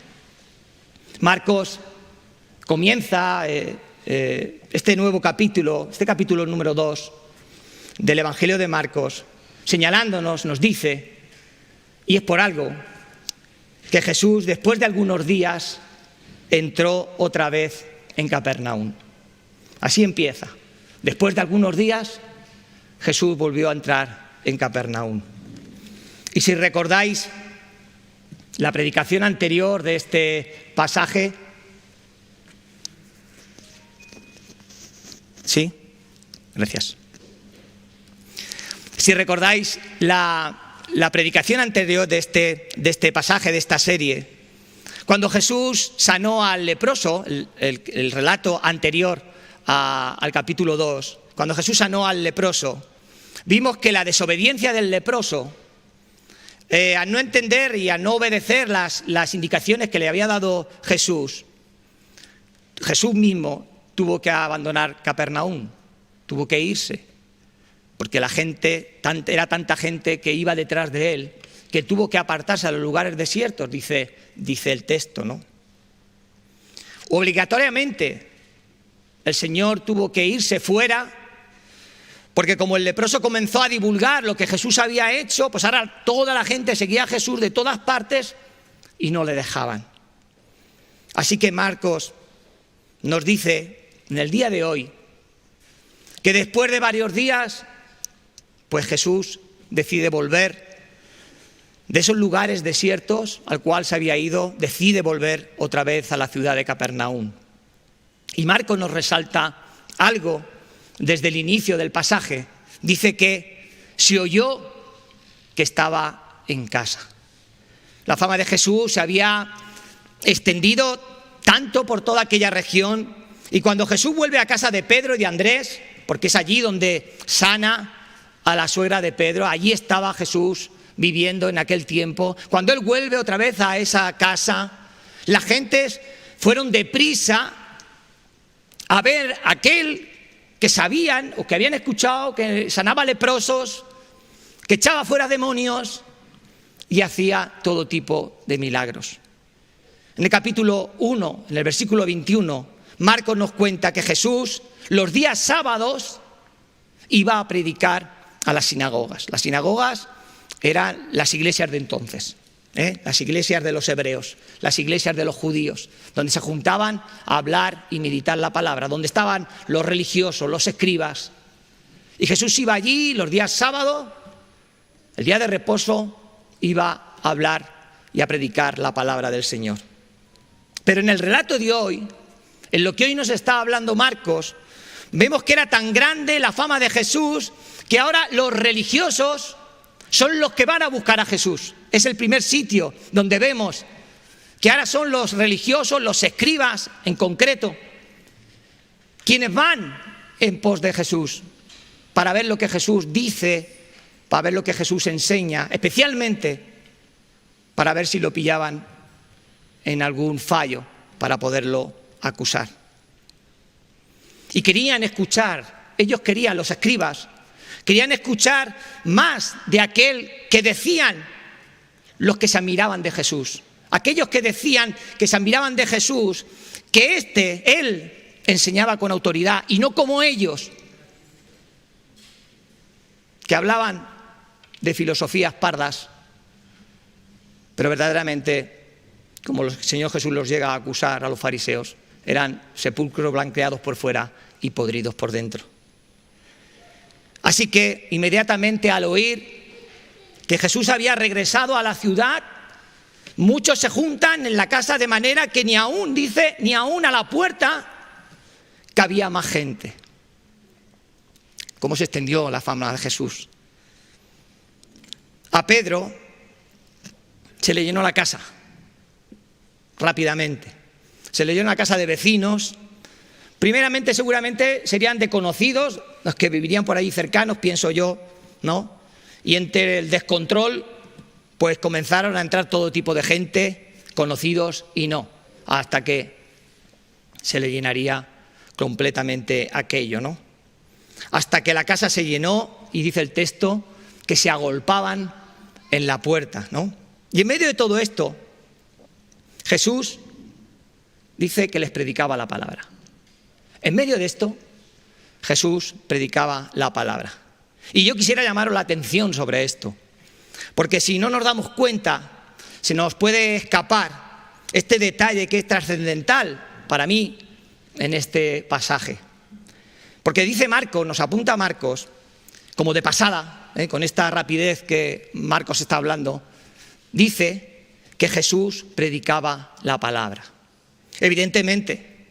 Marcos comienza este nuevo capítulo, este capítulo número 2 del Evangelio de Marcos, señalándonos, nos dice Y es por algo que Jesús, después de algunos días, entró otra vez en Capernaum. Así empieza. Después de algunos días, Jesús volvió a entrar en Capernaum. Y si recordáis la predicación anterior de este pasaje, ¿sí? Gracias. Si recordáis la predicación anterior de este pasaje, de esta serie, cuando Jesús sanó al leproso, el relato anterior al capítulo 2, cuando Jesús sanó al leproso, vimos que la desobediencia del leproso, al no entender y a no obedecer las indicaciones que le había dado Jesús, Jesús mismo tuvo que abandonar Capernaum, tuvo que irse, porque la gente, era tanta gente que iba detrás de él, que tuvo que apartarse a los lugares desiertos, dice el texto, ¿no? Obligatoriamente el Señor tuvo que irse fuera, porque como el leproso comenzó a divulgar lo que Jesús había hecho, pues ahora toda la gente seguía a Jesús de todas partes y no le dejaban. Así que Marcos nos dice en el día de hoy que después de varios días, pues Jesús decide volver de esos lugares desiertos al cual se había ido, decide volver otra vez a la ciudad de Capernaum. Y Marcos nos resalta algo desde el inicio del pasaje. Dice que se oyó que estaba en casa. La fama de Jesús se había extendido tanto por toda aquella región, y cuando Jesús vuelve a casa de Pedro y de Andrés, porque es allí donde sana a la suegra de Pedro, allí estaba Jesús viviendo en aquel tiempo. Cuando él vuelve otra vez a esa casa, las gentes fueron deprisa a ver a aquel que sabían o que habían escuchado que sanaba leprosos, que echaba fuera demonios y hacía todo tipo de milagros. En el capítulo 1, en el versículo 21, Marcos nos cuenta que Jesús los días sábados iba a predicar a las sinagogas. Las sinagogas eran las iglesias de entonces, las iglesias de los hebreos, las iglesias de los judíos, donde se juntaban a hablar y meditar la palabra, donde estaban los religiosos, los escribas. Y Jesús iba allí los días sábados, el día de reposo, iba a hablar y a predicar la palabra del Señor. Pero en el relato de hoy, en lo que hoy nos está hablando Marcos, vemos que era tan grande la fama de Jesús que ahora los religiosos son los que van a buscar a Jesús. Es el primer sitio donde vemos que ahora son los religiosos, los escribas en concreto, quienes van en pos de Jesús para ver lo que Jesús dice, para ver lo que Jesús enseña, especialmente para ver si lo pillaban en algún fallo para poderlo acusar. Y querían escuchar, ellos querían, los escribas, querían escuchar más de aquel que decían los que se admiraban de Jesús. Aquellos que decían que se admiraban de Jesús, que él enseñaba con autoridad y no como ellos, que hablaban de filosofías pardas, pero verdaderamente, como el Señor Jesús los llega a acusar a los fariseos, eran sepulcros blanqueados por fuera y podridos por dentro. Así que inmediatamente al oír que Jesús había regresado a la ciudad, muchos se juntan en la casa de manera que ni aún a la puerta cabía más gente. ¿Cómo se extendió la fama de Jesús? A Pedro se le llenó la casa rápidamente. Se le llenó la casa de vecinos. Primeramente, seguramente serían de conocidos, los que vivirían por ahí cercanos, pienso yo, ¿no? Y entre el descontrol, pues comenzaron a entrar todo tipo de gente, conocidos y no, hasta que se le llenaría completamente aquello, ¿no? Hasta que la casa se llenó, y dice el texto, que se agolpaban en la puerta, ¿no? Y en medio de todo esto, Jesús dice que les predicaba la palabra. En medio de esto, Jesús predicaba la palabra. Y yo quisiera llamaros la atención sobre esto. Porque si no nos damos cuenta, se nos puede escapar este detalle que es trascendental para mí en este pasaje. Porque dice Marcos, nos apunta Marcos, como de pasada, con esta rapidez que Marcos está hablando, dice que Jesús predicaba la palabra. Evidentemente,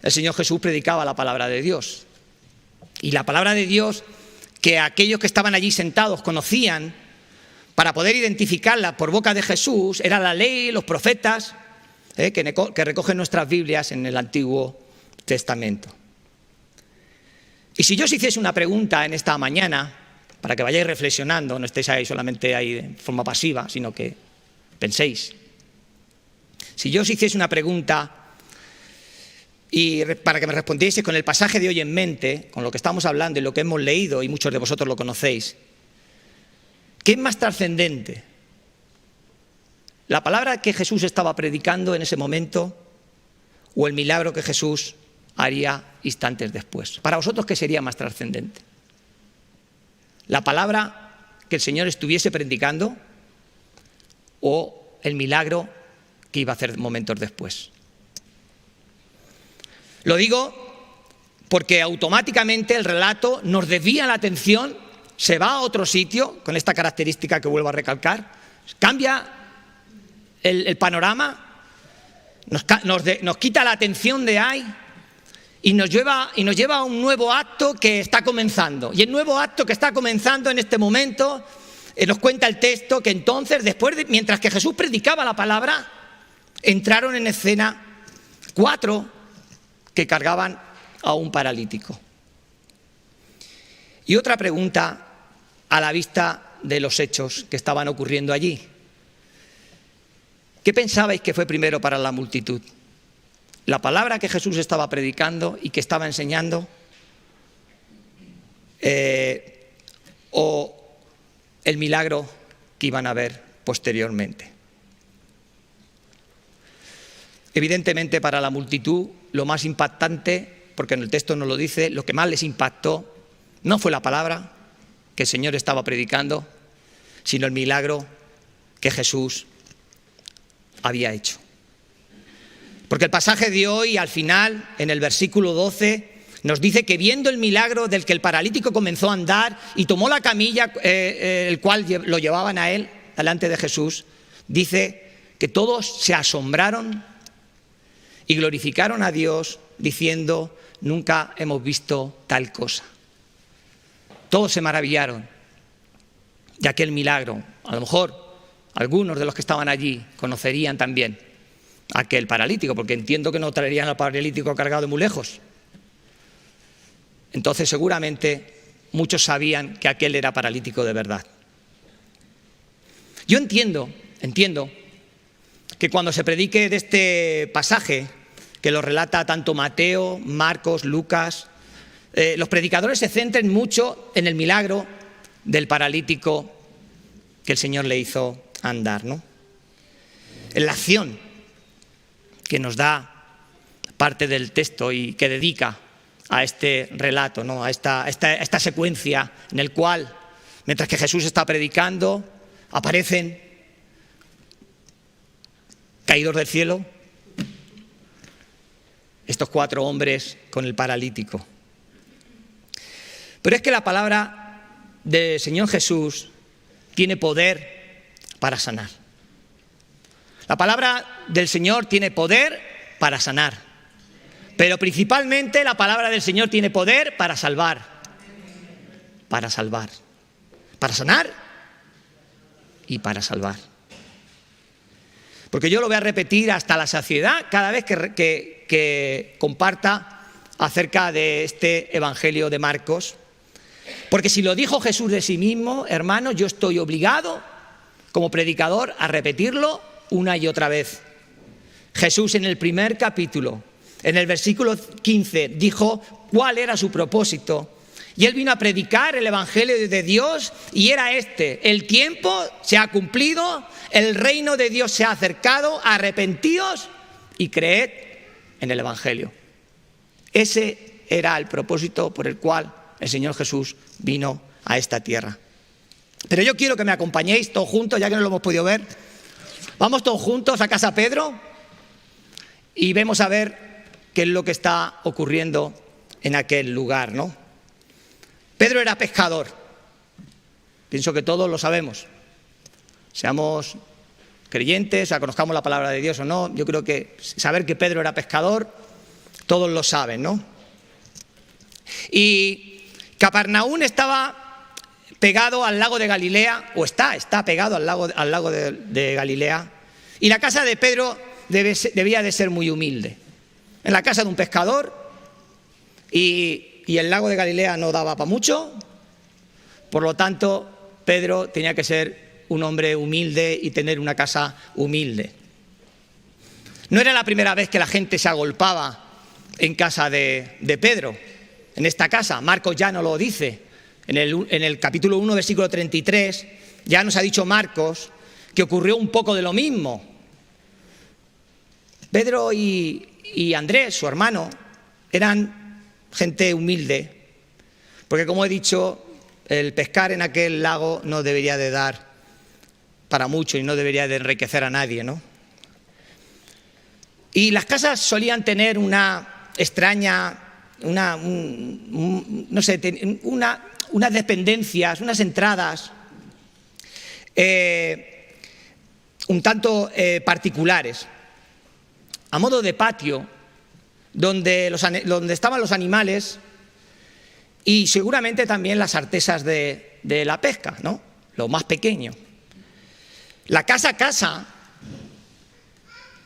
el Señor Jesús predicaba la palabra de Dios. Y la palabra de Dios, que aquellos que estaban allí sentados conocían, para poder identificarla por boca de Jesús, era la ley, los profetas, que recogen nuestras Biblias en el Antiguo Testamento. Y si yo os hiciese una pregunta en esta mañana, para que vayáis reflexionando, no estéis ahí solamente ahí de forma pasiva, sino que penséis. Si yo os hiciese una pregunta y para que me respondieseis con el pasaje de hoy en mente, con lo que estamos hablando y lo que hemos leído, y muchos de vosotros lo conocéis, ¿qué es más trascendente? ¿La palabra que Jesús estaba predicando en ese momento o el milagro que Jesús haría instantes después? Para vosotros, ¿qué sería más trascendente? ¿La palabra que el Señor estuviese predicando o el milagro que iba a hacer momentos después? Lo digo porque automáticamente el relato nos desvía la atención, se va a otro sitio, con esta característica que vuelvo a recalcar, cambia el panorama, nos quita la atención de ahí y nos lleva a un nuevo acto que está comenzando. Y el nuevo acto que está comenzando en este momento, nos cuenta el texto que entonces, mientras que Jesús predicaba la palabra, entraron en escena 4 que cargaban a un paralítico. Y otra pregunta a la vista de los hechos que estaban ocurriendo allí. ¿Qué pensabais que fue primero para la multitud? ¿La palabra que Jesús estaba predicando y que estaba enseñando? ¿O el milagro que iban a ver posteriormente? Evidentemente para la multitud lo más impactante, porque en el texto nos lo dice, lo que más les impactó no fue la palabra que el Señor estaba predicando, sino el milagro que Jesús había hecho. Porque el pasaje de hoy, al final, en el versículo 12, nos dice que viendo el milagro del que el paralítico comenzó a andar y tomó la camilla, el cual lo llevaban a él, delante de Jesús, dice que todos se asombraron y glorificaron a Dios diciendo: nunca hemos visto tal cosa. Todos se maravillaron de aquel milagro. A lo mejor algunos de los que estaban allí conocerían también a aquel paralítico, porque entiendo que no traerían al paralítico cargado de muy lejos. Entonces seguramente muchos sabían que aquel era paralítico de verdad. Yo entiendo que cuando se predique de este pasaje, que lo relata tanto Mateo, Marcos, Lucas, los predicadores se centren mucho en el milagro del paralítico que el Señor le hizo andar, ¿no? En la acción que nos da parte del texto y que dedica a este relato, ¿no? a esta secuencia en el cual, mientras que Jesús está predicando, aparecen caídos del cielo estos 4 hombres con el paralítico. Pero es que la palabra del Señor Jesús tiene poder para sanar. La palabra del Señor tiene poder para sanar. Pero principalmente la palabra del Señor tiene poder para salvar. Para salvar. Para sanar y para salvar. Porque yo lo voy a repetir hasta la saciedad cada vez que comparta acerca de este Evangelio de Marcos. Porque si lo dijo Jesús de sí mismo, hermanos, yo estoy obligado como predicador a repetirlo una y otra vez. Jesús en el primer capítulo, en el versículo 15, dijo cuál era su propósito. Y él vino a predicar el Evangelio de Dios y era este: el tiempo se ha cumplido, el reino de Dios se ha acercado, arrepentíos y creed en el Evangelio. Ese era el propósito por el cual el Señor Jesús vino a esta tierra. Pero yo quiero que me acompañéis todos juntos, ya que no lo hemos podido ver. Vamos todos juntos a casa Pedro y vemos a ver qué es lo que está ocurriendo en aquel lugar, ¿no? Pedro era pescador. Pienso que todos lo sabemos. Seamos creyentes, o sea, conozcamos la palabra de Dios o no, yo creo que saber que Pedro era pescador, todos lo saben, ¿no? Y Capernaum estaba pegado al lago de Galilea, o está pegado al lago de Galilea, y la casa de Pedro debía de ser muy humilde. En la casa de un pescador, y el lago de Galilea no daba para mucho, por lo tanto, Pedro tenía que ser un hombre humilde y tener una casa humilde. No era la primera vez que la gente se agolpaba en casa de Pedro, en esta casa. Marcos ya nos lo dice. En el capítulo 1, versículo 33, ya nos ha dicho Marcos que ocurrió un poco de lo mismo. Pedro y Andrés, su hermano, eran gente humilde, porque como he dicho, el pescar en aquel lago no debería de dar para mucho y no debería de enriquecer a nadie, ¿no? Y las casas solían tener una extraña, unas dependencias, unas entradas un tanto particulares, a modo de patio, donde estaban los animales y seguramente también las artesas de la pesca, ¿no? Lo más pequeño. La casa,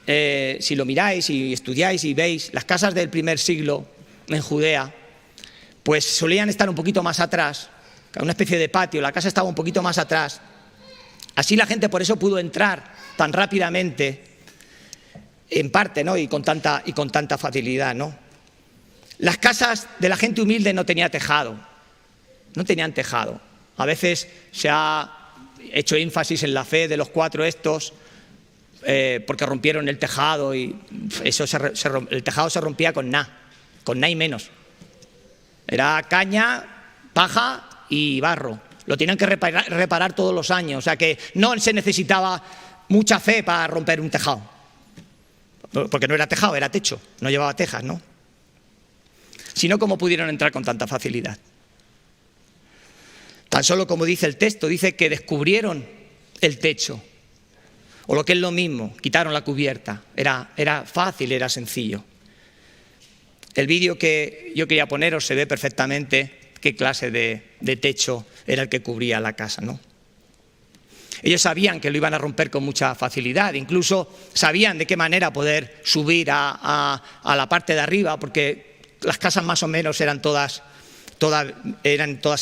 si lo miráis y estudiáis y veis, las casas del primer siglo en Judea, pues solían estar un poquito más atrás, una especie de patio, la casa estaba un poquito más atrás. Así la gente por eso pudo entrar tan rápidamente, en parte, ¿no? y con tanta facilidad, ¿no? Las casas de la gente humilde no tenían tejado. A veces se ha hecho énfasis en la fe de los cuatro estos, porque rompieron el tejado y eso el tejado se rompía con nada y menos. Era caña, paja y barro. Lo tenían que reparar todos los años, o sea que no se necesitaba mucha fe para romper un tejado, porque no era tejado, era techo, no llevaba tejas, ¿no? Sino cómo pudieron entrar con tanta facilidad. Tan solo como dice el texto, dice que descubrieron el techo, o lo que es lo mismo, quitaron la cubierta. Era fácil, era sencillo. El vídeo que yo quería poneros se ve perfectamente qué clase de techo era el que cubría la casa, ¿no? Ellos sabían que lo iban a romper con mucha facilidad, incluso sabían de qué manera poder subir a la parte de arriba, porque las casas más o menos eran todas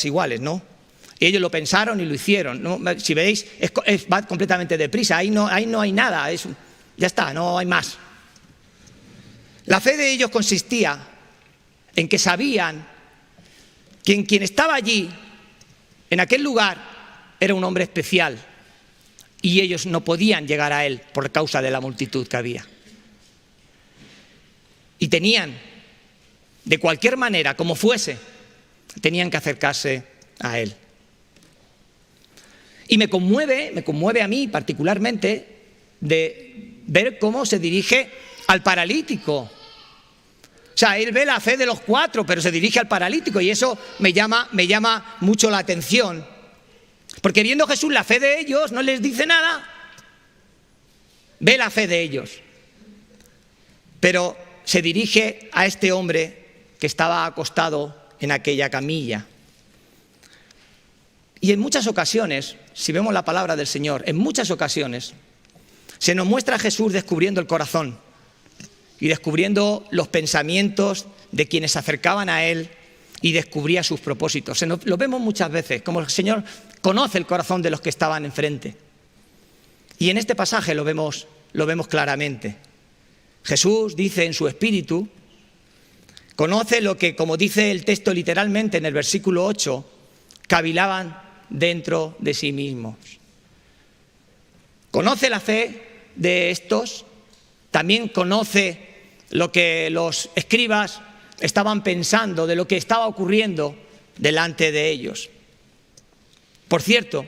iguales, ¿no? Y ellos lo pensaron y lo hicieron, ¿no? Si veis, va completamente deprisa, ahí no hay nada, ya está, no hay más. La fe de ellos consistía en que sabían que quien estaba allí, en aquel lugar, era un hombre especial y ellos no podían llegar a él por causa de la multitud que había. Y tenían, de cualquier manera, como fuese, tenían que acercarse a él. Y me conmueve a mí particularmente de ver cómo se dirige al paralítico. O sea, él ve la fe de los cuatro, pero se dirige al paralítico y eso me llama mucho la atención. Porque viendo Jesús la fe de ellos, no les dice nada. Ve la fe de ellos. Pero se dirige a este hombre que estaba acostado en aquella camilla. Y en muchas ocasiones, si vemos la palabra del Señor, en muchas ocasiones se nos muestra a Jesús descubriendo el corazón y descubriendo los pensamientos de quienes se acercaban a Él y descubría sus propósitos. Lo vemos muchas veces, como el Señor conoce el corazón de los que estaban enfrente. Y en este pasaje lo vemos claramente. Jesús dice en su espíritu, conoce lo que, como dice el texto literalmente en el versículo 8, cavilaban dentro de sí mismos. Conoce la fe de estos, también conoce lo que los escribas estaban pensando de lo que estaba ocurriendo delante de ellos. Por cierto,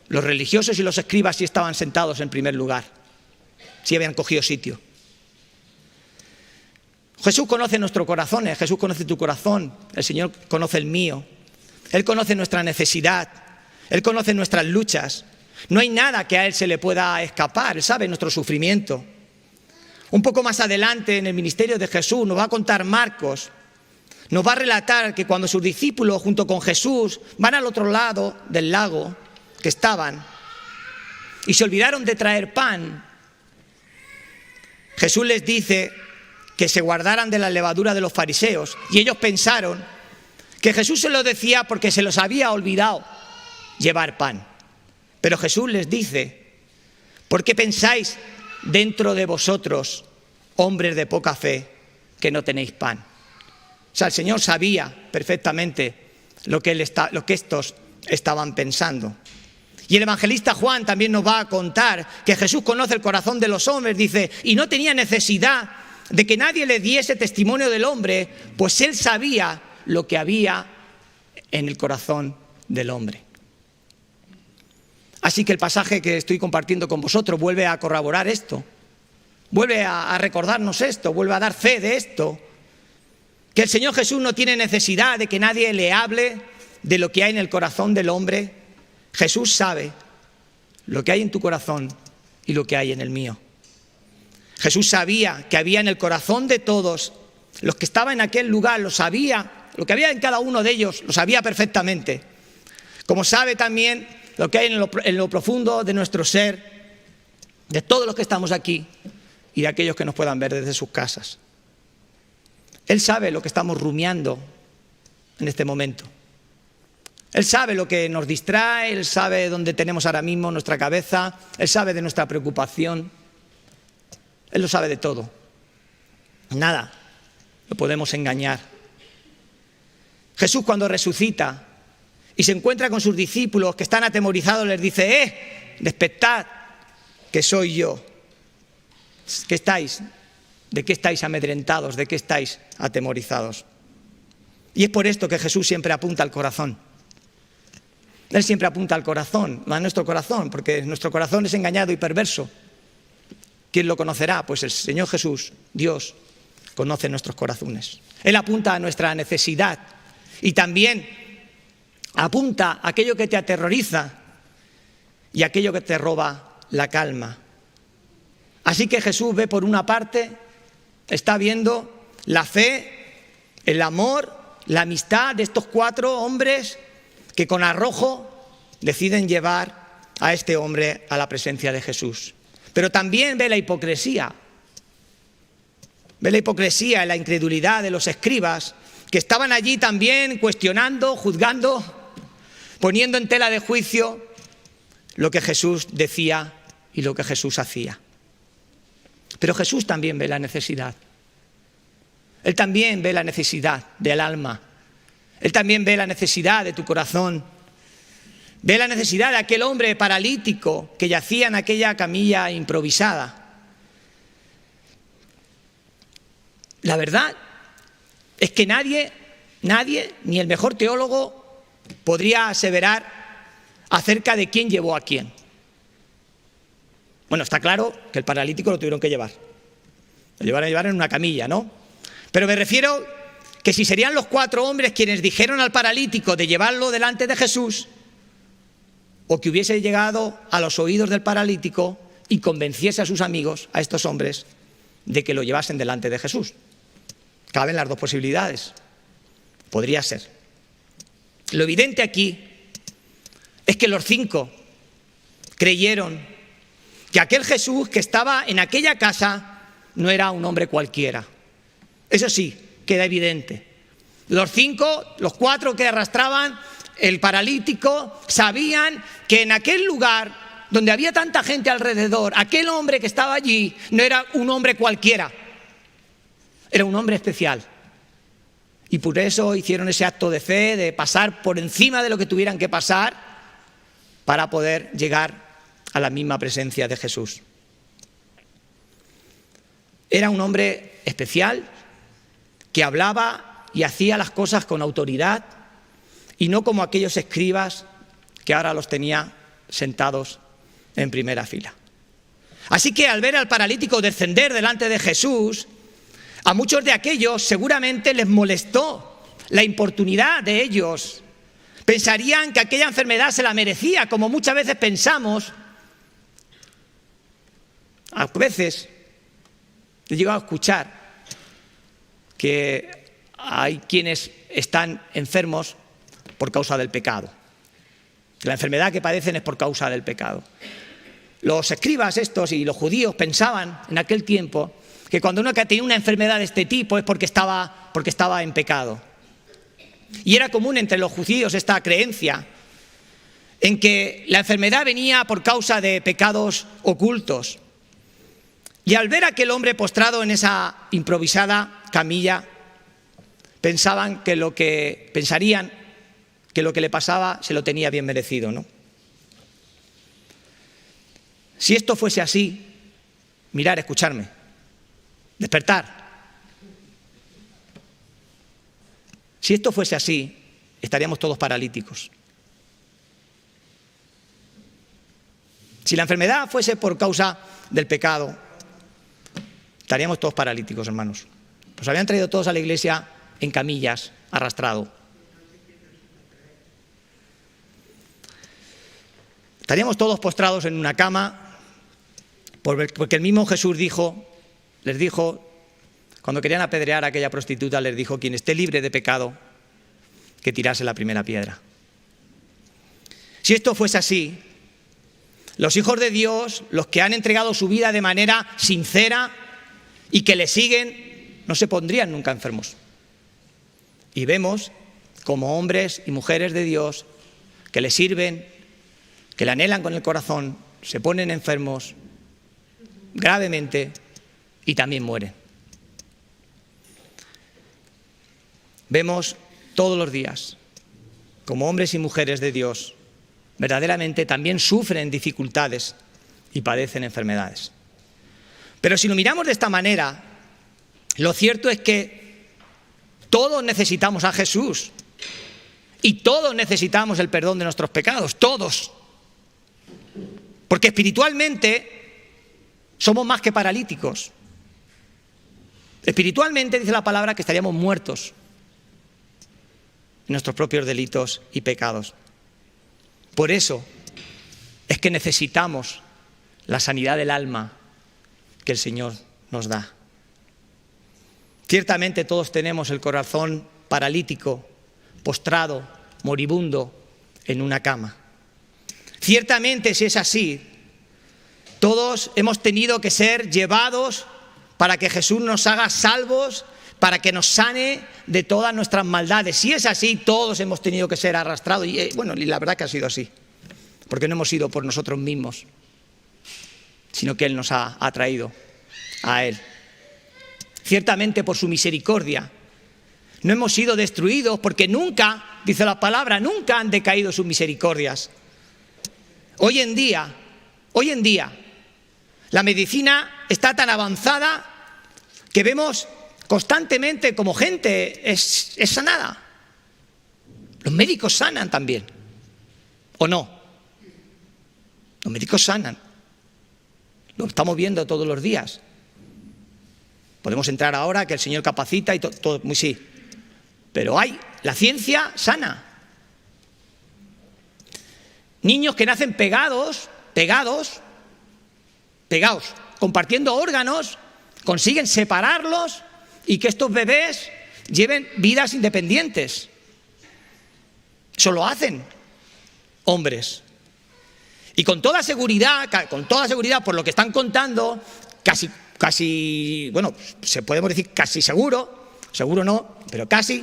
Los religiosos y los escribas sí estaban sentados en primer lugar, sí habían cogido sitio. Jesús conoce nuestros corazones, Jesús conoce tu corazón, el Señor conoce el mío. Él conoce nuestra necesidad, Él conoce nuestras luchas. No hay nada que a Él se le pueda escapar, Él sabe nuestro sufrimiento. Un poco más adelante en el ministerio de Jesús nos va a contar Marcos, nos va a relatar que cuando sus discípulos junto con Jesús van al otro lado del lago que estaban y se olvidaron de traer pan, Jesús les dice que se guardaran de la levadura de los fariseos y ellos pensaron que Jesús se lo decía porque se los había olvidado llevar pan. Pero Jesús les dice, ¿por qué pensáis dentro de vosotros, hombres de poca fe, que no tenéis pan? O sea, el Señor sabía perfectamente lo que estos estaban pensando. Y el evangelista Juan también nos va a contar que Jesús conoce el corazón de los hombres, dice, y no tenía necesidad de que nadie le diese testimonio del hombre, pues Él sabía lo que había en el corazón del hombre. Así que el pasaje que estoy compartiendo con vosotros vuelve a corroborar esto, vuelve a recordarnos esto, vuelve a dar fe de esto, que el Señor Jesús no tiene necesidad de que nadie le hable de lo que hay en el corazón del hombre. Jesús sabe lo que hay en tu corazón y lo que hay en el mío. Jesús sabía que había en el corazón de todos, los que estaban en aquel lugar, lo sabía, lo que había en cada uno de ellos, lo sabía perfectamente. Como sabe también lo que hay en lo profundo de nuestro ser, de todos los que estamos aquí y de aquellos que nos puedan ver desde sus casas. Él sabe lo que estamos rumiando en este momento. Él sabe lo que nos distrae, Él sabe dónde tenemos ahora mismo nuestra cabeza, Él sabe de nuestra preocupación, Él lo sabe de todo. Nada lo podemos engañar. Jesús cuando resucita y se encuentra con sus discípulos que están atemorizados, les dice, despertad, que soy yo. ¿Qué estáis? ¿De qué estáis amedrentados? ¿De qué estáis atemorizados? Y es por esto que Jesús siempre apunta al corazón. Él siempre apunta al corazón, a nuestro corazón, porque nuestro corazón es engañado y perverso. ¿Quién lo conocerá? Pues el Señor Jesús, Dios, conoce nuestros corazones. Él apunta a nuestra necesidad y también apunta a aquello que te aterroriza y aquello que te roba la calma. Así que Jesús ve por una parte, está viendo la fe, el amor, la amistad de estos 4 hombres que con arrojo deciden llevar a este hombre a la presencia de Jesús. Pero también ve la hipocresía. Ve la hipocresía y la incredulidad de los escribas que estaban allí también cuestionando, juzgando, poniendo en tela de juicio lo que Jesús decía y lo que Jesús hacía. Pero Jesús también ve la necesidad. Él también ve la necesidad del alma. Él también ve la necesidad de tu corazón. Ve la necesidad de aquel hombre paralítico que yacía en aquella camilla improvisada. La verdad es que nadie, ni el mejor teólogo, podría aseverar acerca de quién llevó a quién. Bueno, está claro que el paralítico lo tuvieron que llevar. Lo llevaron a llevar en una camilla, ¿no? Pero me refiero que si serían los 4 hombres quienes dijeron al paralítico de llevarlo delante de Jesús, o que hubiese llegado a los oídos del paralítico y convenciese a sus amigos, a estos hombres, de que lo llevasen delante de Jesús. Caben las 2 posibilidades. Podría ser. Lo evidente aquí es que los 5 creyeron que aquel Jesús que estaba en aquella casa no era un hombre cualquiera. Eso sí, queda evidente. Los 4 que arrastraban el paralítico sabían que en aquel lugar donde había tanta gente alrededor, aquel hombre que estaba allí no era un hombre cualquiera, era un hombre especial. Y por eso hicieron ese acto de fe, de pasar por encima de lo que tuvieran que pasar para poder llegar a la misma presencia de Jesús. Era un hombre especial que hablaba y hacía las cosas con autoridad y no como aquellos escribas que ahora los tenía sentados en primera fila. Así que al ver al paralítico descender delante de Jesús, a muchos de aquellos seguramente les molestó la importunidad de ellos. Pensarían que aquella enfermedad se la merecía, como muchas veces pensamos. A veces he llegado a escuchar que hay quienes están enfermos por causa del pecado. La enfermedad que padecen es por causa del pecado. Los escribas estos y los judíos pensaban en aquel tiempo que cuando uno tenía una enfermedad de este tipo es porque estaba en pecado. Y era común entre los judíos esta creencia en que la enfermedad venía por causa de pecados ocultos. Y al ver a aquel hombre postrado en esa improvisada camilla, pensarían que lo que le pasaba se lo tenía bien merecido, ¿no? Si esto fuese así, mirar, escucharme, despertar. Si esto fuese así, estaríamos todos paralíticos. Si la enfermedad fuese por causa del pecado, estaríamos todos paralíticos, hermanos. Nos habían traído todos a la iglesia en camillas, arrastrado. Estaríamos todos postrados en una cama, porque el mismo Jesús les dijo, cuando querían apedrear a aquella prostituta, les dijo: quien esté libre de pecado, que tirase la primera piedra. Si esto fuese así, los hijos de Dios, los que han entregado su vida de manera sincera y que le siguen, no se pondrían nunca enfermos. Y vemos como hombres y mujeres de Dios que le sirven, que le anhelan con el corazón, se ponen enfermos gravemente y también mueren. Vemos todos los días como hombres y mujeres de Dios verdaderamente también sufren dificultades y padecen enfermedades. Pero si lo miramos de esta manera, lo cierto es que todos necesitamos a Jesús y todos necesitamos el perdón de nuestros pecados, todos. Porque espiritualmente somos más que paralíticos. Espiritualmente dice la palabra que estaríamos muertos en nuestros propios delitos y pecados. Por eso es que necesitamos la sanidad del alma que el Señor nos da. Ciertamente todos tenemos el corazón paralítico, postrado, moribundo en una cama. Ciertamente, si es así, todos hemos tenido que ser llevados para que Jesús nos haga salvos, para que nos sane de todas nuestras maldades. Si es así, todos hemos tenido que ser arrastrados. Y la verdad que ha sido así, porque no hemos ido por nosotros mismos, sino que Él nos ha atraído a Él. Ciertamente por su misericordia no hemos sido destruidos, porque nunca, dice la palabra, nunca han decaído sus misericordias. Hoy en día, la medicina está tan avanzada que vemos constantemente como gente es sanada. Los médicos sanan también, ¿o no? Los médicos sanan. Lo estamos viendo todos los días. Podemos entrar ahora, que el Señor capacita y todo, muy sí. Pero la ciencia sana. Niños que nacen pegados, compartiendo órganos, consiguen separarlos y que estos bebés lleven vidas independientes. Eso lo hacen hombres. Y con toda seguridad, por lo que están contando, casi, bueno, podemos decir casi seguro no, pero casi,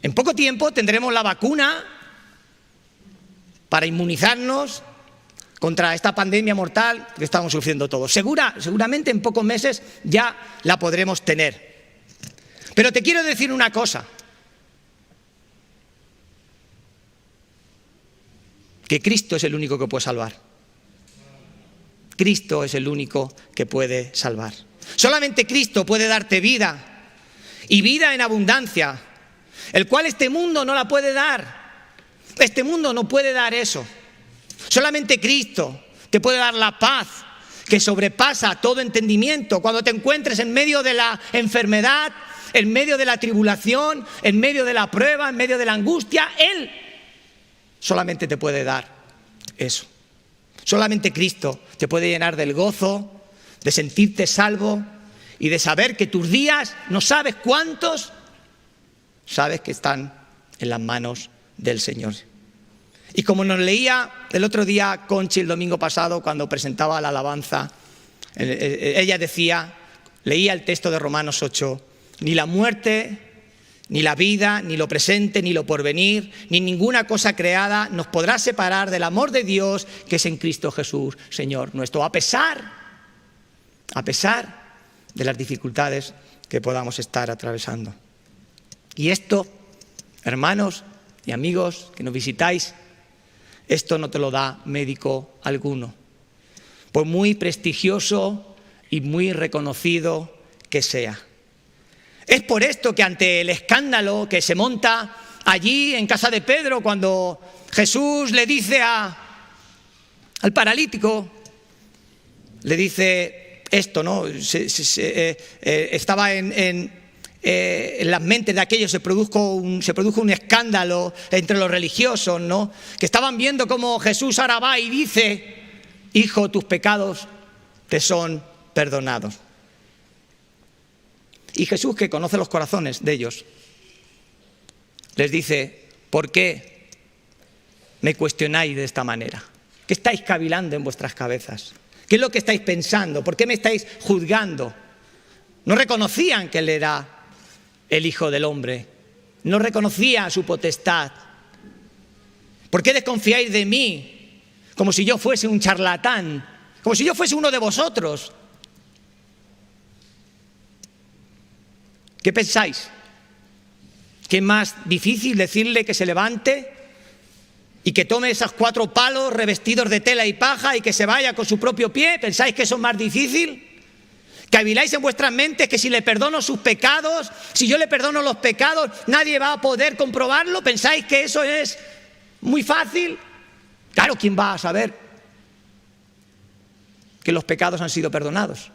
en poco tiempo tendremos la vacuna para inmunizarnos contra esta pandemia mortal que estamos sufriendo todos. Seguramente en pocos meses ya la podremos tener. Pero te quiero decir una cosa, que Cristo es el único que puede salvar. Cristo es el único que puede salvar. Solamente Cristo puede darte vida, y vida en abundancia, el cual este mundo no la puede dar. Este mundo no puede dar eso. Solamente Cristo te puede dar la paz que sobrepasa todo entendimiento. Cuando te encuentres en medio de la enfermedad, en medio de la tribulación, en medio de la prueba, en medio de la angustia, Él solamente te puede dar eso. Solamente Cristo te puede llenar del gozo, de sentirte salvo y de saber que tus días, no sabes cuántos, sabes que están en las manos del Señor. Y como nos leía el otro día Conchi el domingo pasado cuando presentaba la alabanza, ella decía, leía el texto de Romanos 8, ni la muerte, ni la vida, ni lo presente, ni lo porvenir, ni ninguna cosa creada nos podrá separar del amor de Dios que es en Cristo Jesús, Señor nuestro, a pesar de las dificultades que podamos estar atravesando. Y esto, hermanos y amigos que nos visitáis, esto no te lo da médico alguno, por muy prestigioso y muy reconocido que sea. Es por esto que ante el escándalo que se monta allí en casa de Pedro, cuando Jesús le dice al paralítico, le dice esto, ¿no? Estaba en las mentes de aquellos, se produjo un escándalo entre los religiosos, ¿no? Que estaban viendo cómo Jesús ahora va y dice, hijo, tus pecados te son perdonados. Y Jesús, que conoce los corazones de ellos, les dice, ¿por qué me cuestionáis de esta manera? ¿Qué estáis cavilando en vuestras cabezas? ¿Qué es lo que estáis pensando? ¿Por qué me estáis juzgando? No reconocían que Él era el Hijo del Hombre. No reconocían su potestad. ¿Por qué desconfiáis de mí? Como si yo fuese un charlatán, como si yo fuese uno de vosotros. ¿Qué pensáis? ¿Qué es más difícil decirle que se levante y que tome esos 4 palos revestidos de tela y paja y que se vaya con su propio pie? ¿Pensáis que eso es más difícil? ¿Caviláis en vuestras mentes que si le perdono sus pecados, si yo le perdono los pecados, nadie va a poder comprobarlo? ¿Pensáis que eso es muy fácil? Claro, ¿quién va a saber que los pecados han sido perdonados?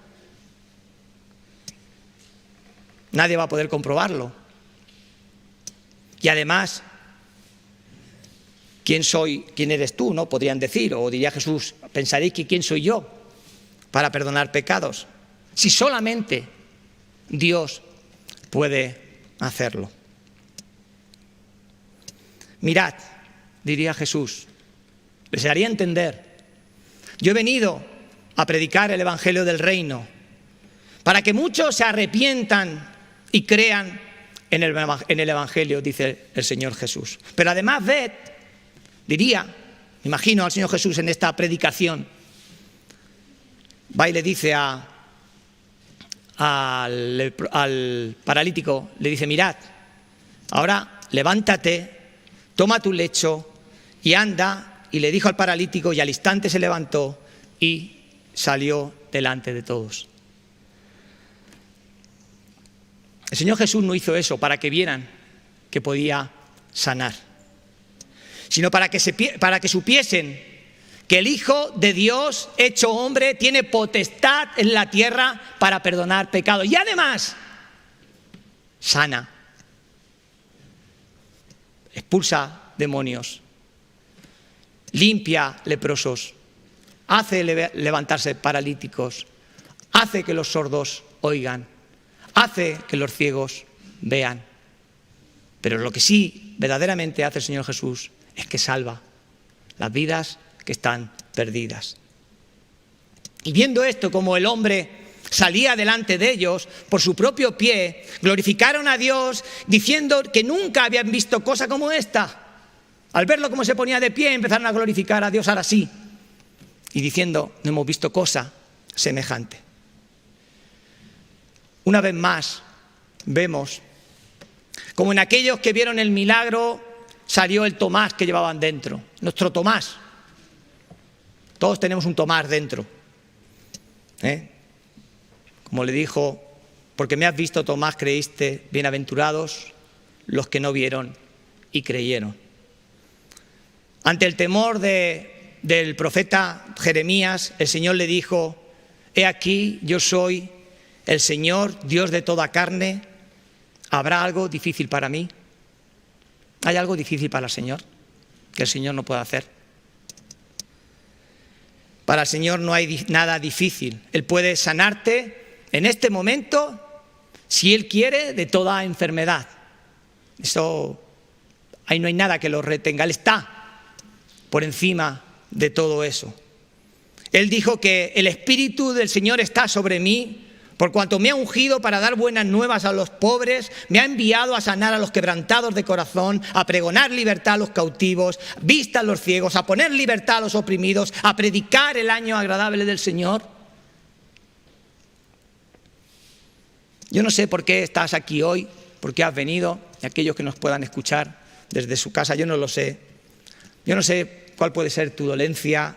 Nadie va a poder comprobarlo. Y además, ¿quién soy? ¿Quién eres tú? ¿No? Podrían decir, o diría Jesús, pensaréis que quién soy yo para perdonar pecados. Si solamente Dios puede hacerlo. Mirad, diría Jesús, les haría entender. Yo he venido a predicar el Evangelio del Reino para que muchos se arrepientan y crean en el Evangelio, dice el Señor Jesús. Pero además ved, diría, me imagino al Señor Jesús en esta predicación, va y le dice al paralítico, le dice, mirad, ahora levántate, toma tu lecho y anda, y le dijo al paralítico y al instante se levantó y salió delante de todos. El Señor Jesús no hizo eso para que vieran que podía sanar, sino para que supiesen que el Hijo de Dios, hecho hombre, tiene potestad en la tierra para perdonar pecados. Y además, sana, expulsa demonios, limpia leprosos, hace levantarse paralíticos, hace que los sordos oigan, hace que los ciegos vean. Pero lo que sí verdaderamente hace el Señor Jesús es que salva las vidas que están perdidas. Y viendo esto, como el hombre salía delante de ellos por su propio pie, glorificaron a Dios diciendo que nunca habían visto cosa como esta. Al verlo como se ponía de pie, empezaron a glorificar a Dios ahora sí, y diciendo, no hemos visto cosa semejante. Una vez más, vemos como en aquellos que vieron el milagro salió el Tomás que llevaban dentro, nuestro Tomás. Todos tenemos un Tomás dentro. Como le dijo, porque me has visto, Tomás, creíste, bienaventurados los que no vieron y creyeron. Ante el temor de del profeta Jeremías, el Señor le dijo: he aquí, yo soy el Señor, Dios de toda carne. ¿Habrá algo difícil para mí? ¿Hay algo difícil para el Señor que el Señor no pueda hacer? Para el Señor no hay nada difícil. Él puede sanarte en este momento, si Él quiere, de toda enfermedad. Eso, ahí no hay nada que lo retenga. Él está por encima de todo eso. Él dijo que el Espíritu del Señor está sobre mí, por cuanto me ha ungido para dar buenas nuevas a los pobres, me ha enviado a sanar a los quebrantados de corazón, a pregonar libertad a los cautivos, vista a los ciegos, a poner libertad a los oprimidos, a predicar el año agradable del Señor. Yo no sé por qué estás aquí hoy, por qué has venido, y aquellos que nos puedan escuchar desde su casa, yo no lo sé. Yo no sé cuál puede ser tu dolencia.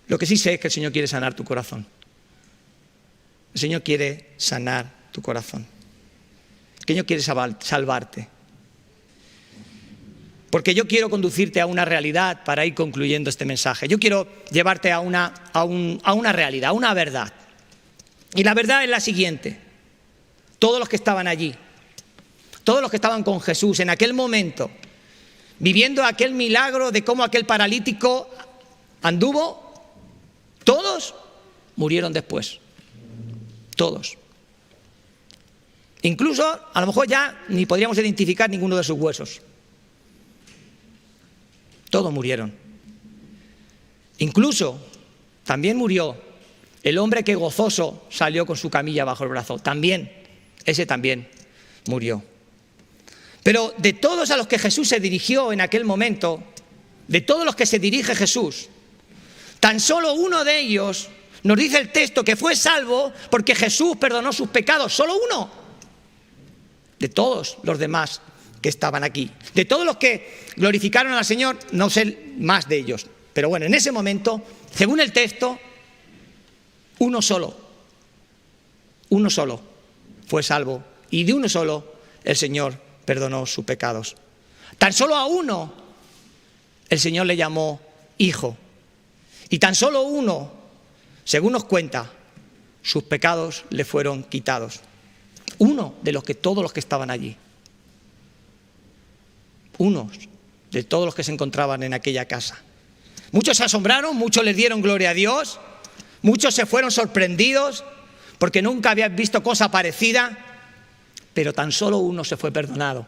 Lo que sí sé es que el Señor quiere sanar tu corazón. El Señor quiere sanar tu corazón. El Señor quiere salvarte. Porque yo quiero conducirte a una realidad para ir concluyendo este mensaje. Yo quiero llevarte a una realidad, a una verdad. Y la verdad es la siguiente. Todos los que estaban allí, todos los que estaban con Jesús en aquel momento, viviendo aquel milagro de cómo aquel paralítico anduvo, todos murieron después. Todos. Incluso, a lo mejor ya ni podríamos identificar ninguno de sus huesos. Todos murieron. Incluso, también murió el hombre que gozoso salió con su camilla bajo el brazo. Ese también murió. Pero de todos a los que Jesús se dirigió en aquel momento, de todos los que se dirige Jesús, tan solo uno de ellos, nos dice el texto, que fue salvo porque Jesús perdonó sus pecados. Solo uno. De todos los demás que estaban aquí. De todos los que glorificaron al Señor, no sé más de ellos. Pero bueno, en ese momento, según el texto, uno solo fue salvo. Y de uno solo el Señor perdonó sus pecados. Tan solo a uno el Señor le llamó hijo. Y tan solo uno, según nos cuenta, sus pecados le fueron quitados. Uno de todos los que estaban allí. Uno de todos los que se encontraban en aquella casa. Muchos se asombraron, muchos les dieron gloria a Dios, muchos se fueron sorprendidos porque nunca habían visto cosa parecida, pero tan solo uno se fue perdonado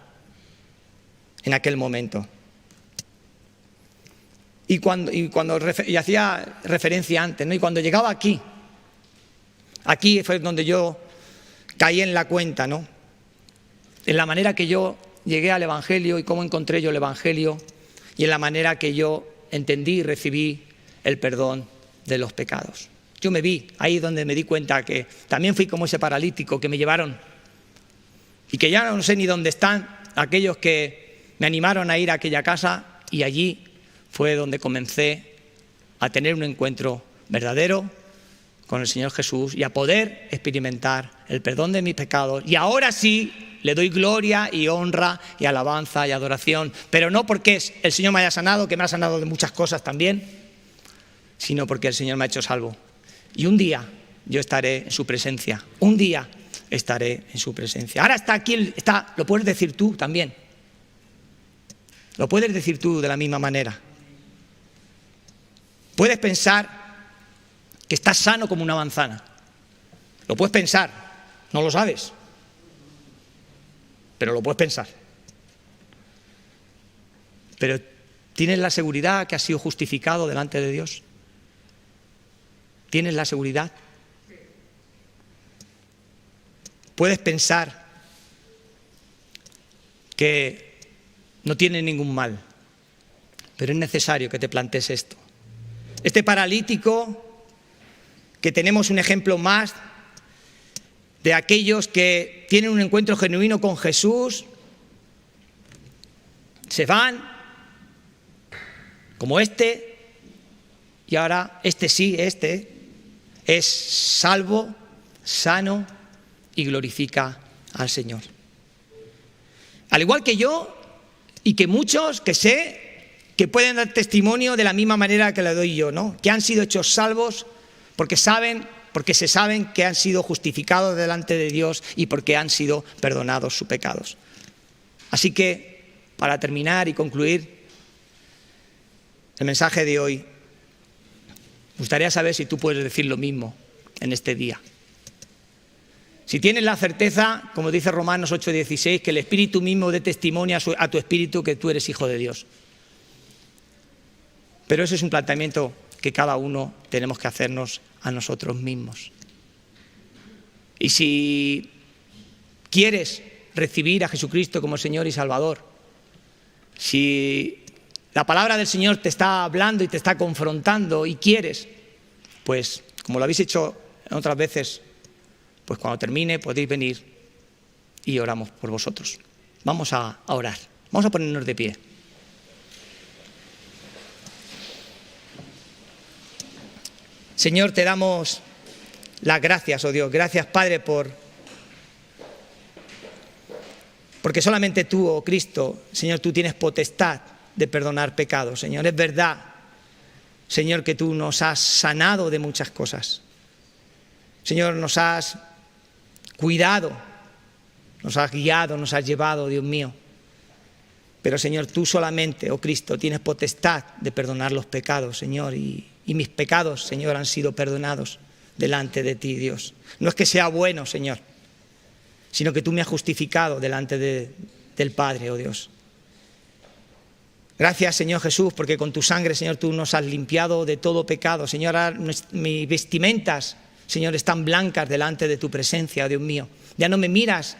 en aquel momento. Y hacía referencia antes, ¿no? Y cuando llegaba aquí fue donde yo caí en la cuenta, ¿no? En la manera que yo llegué al Evangelio y cómo encontré yo el Evangelio, y en la manera que yo entendí y recibí el perdón de los pecados. Yo me vi, ahí donde me di cuenta que también fui como ese paralítico que me llevaron, y que ya no sé ni dónde están aquellos que me animaron a ir a aquella casa, y allí fue donde comencé a tener un encuentro verdadero con el Señor Jesús y a poder experimentar el perdón de mis pecados. Y ahora sí le doy gloria y honra y alabanza y adoración, pero no porque el Señor me haya sanado, que me ha sanado de muchas cosas también, sino porque el Señor me ha hecho salvo. Y un día yo estaré en su presencia, un día estaré en su presencia. Ahora está aquí, lo puedes decir tú también. Lo puedes decir tú de la misma manera. Puedes pensar que estás sano como una manzana. Lo puedes pensar, no lo sabes, pero lo puedes pensar. Pero ¿tienes la seguridad que has sido justificado delante de Dios? ¿Tienes la seguridad? Puedes pensar que no tienes ningún mal, pero es necesario que te plantees esto. Este paralítico, que tenemos un ejemplo más de aquellos que tienen un encuentro genuino con Jesús, se van, como este, y ahora este es salvo, sano y glorifica al Señor. Al igual que yo y que muchos que sé que pueden dar testimonio de la misma manera que le doy yo, ¿no? Que han sido hechos salvos porque se saben que han sido justificados delante de Dios y porque han sido perdonados sus pecados. Así que, para terminar y concluir el mensaje de hoy, me gustaría saber si tú puedes decir lo mismo en este día. Si tienes la certeza, como dice Romanos 8:16, que el Espíritu mismo dé testimonio a tu espíritu que tú eres hijo de Dios. Pero ese es un planteamiento que cada uno tenemos que hacernos a nosotros mismos. Y si quieres recibir a Jesucristo como Señor y Salvador, si la palabra del Señor te está hablando y te está confrontando y quieres, pues como lo habéis hecho otras veces, pues cuando termine podéis venir y oramos por vosotros. Vamos a orar, vamos a ponernos de pie. Señor, te damos las gracias, oh Dios. Gracias, Padre, porque solamente tú, oh Cristo, Señor, tú tienes potestad de perdonar pecados. Señor, es verdad, Señor, que tú nos has sanado de muchas cosas. Señor, nos has cuidado, nos has guiado, nos has llevado, Dios mío. Pero, Señor, tú solamente, oh Cristo, tienes potestad de perdonar los pecados, Señor, y mis pecados, Señor, han sido perdonados delante de ti, Dios. No es que sea bueno, Señor, sino que tú me has justificado delante del Padre, oh Dios. Gracias, Señor Jesús, porque con tu sangre, Señor, tú nos has limpiado de todo pecado. Señor, mis vestimentas, Señor, están blancas delante de tu presencia, oh Dios mío. Ya no me miras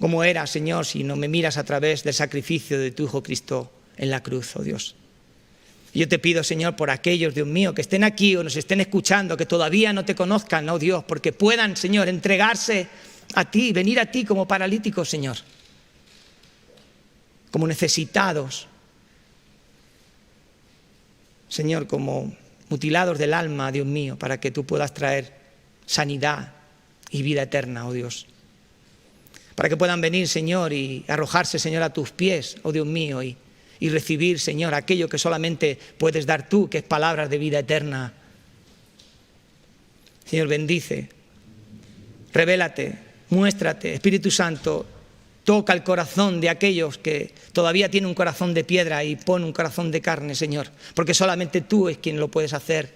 como era, Señor, sino me miras a través del sacrificio de tu Hijo Cristo en la cruz, oh Dios. Yo te pido, Señor, por aquellos, Dios mío, que estén aquí o nos estén escuchando, que todavía no te conozcan, oh Dios, porque puedan, Señor, entregarse a ti, venir a ti como paralíticos, Señor, como necesitados, Señor, como mutilados del alma, Dios mío, para que tú puedas traer sanidad y vida eterna, oh Dios. Para que puedan venir, Señor, y arrojarse, Señor, a tus pies, oh Dios mío, y recibir, Señor, aquello que solamente puedes dar tú, que es palabras de vida eterna. Señor, bendice, revélate, muéstrate, Espíritu Santo, toca el corazón de aquellos que todavía tienen un corazón de piedra y pon un corazón de carne, Señor, porque solamente tú es quien lo puedes hacer,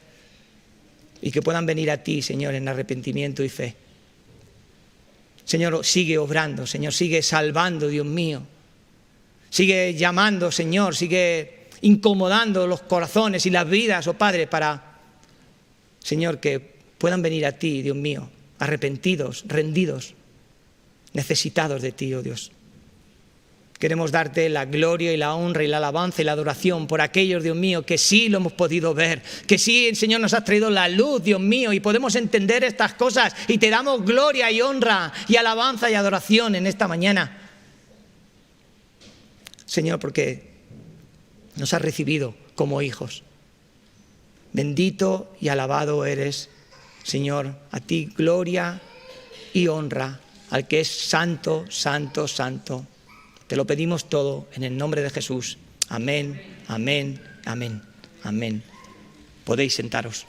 y que puedan venir a ti, Señor, en arrepentimiento y fe. Señor, sigue obrando, Señor, sigue salvando, Dios mío. Sigue llamando, Señor, sigue incomodando los corazones y las vidas, oh Padre, para, Señor, que puedan venir a ti, Dios mío, arrepentidos, rendidos, necesitados de ti, oh Dios. Queremos darte la gloria y la honra y la alabanza y la adoración por aquellos, Dios mío, que sí lo hemos podido ver, que sí, Señor, nos has traído la luz, Dios mío, y podemos entender estas cosas, y te damos gloria y honra y alabanza y adoración en esta mañana. Señor, porque nos has recibido como hijos. Bendito y alabado eres, Señor, a ti gloria y honra, al que es santo, santo, santo. Te lo pedimos todo en el nombre de Jesús. Amén, amén, amén, amén. Podéis sentaros.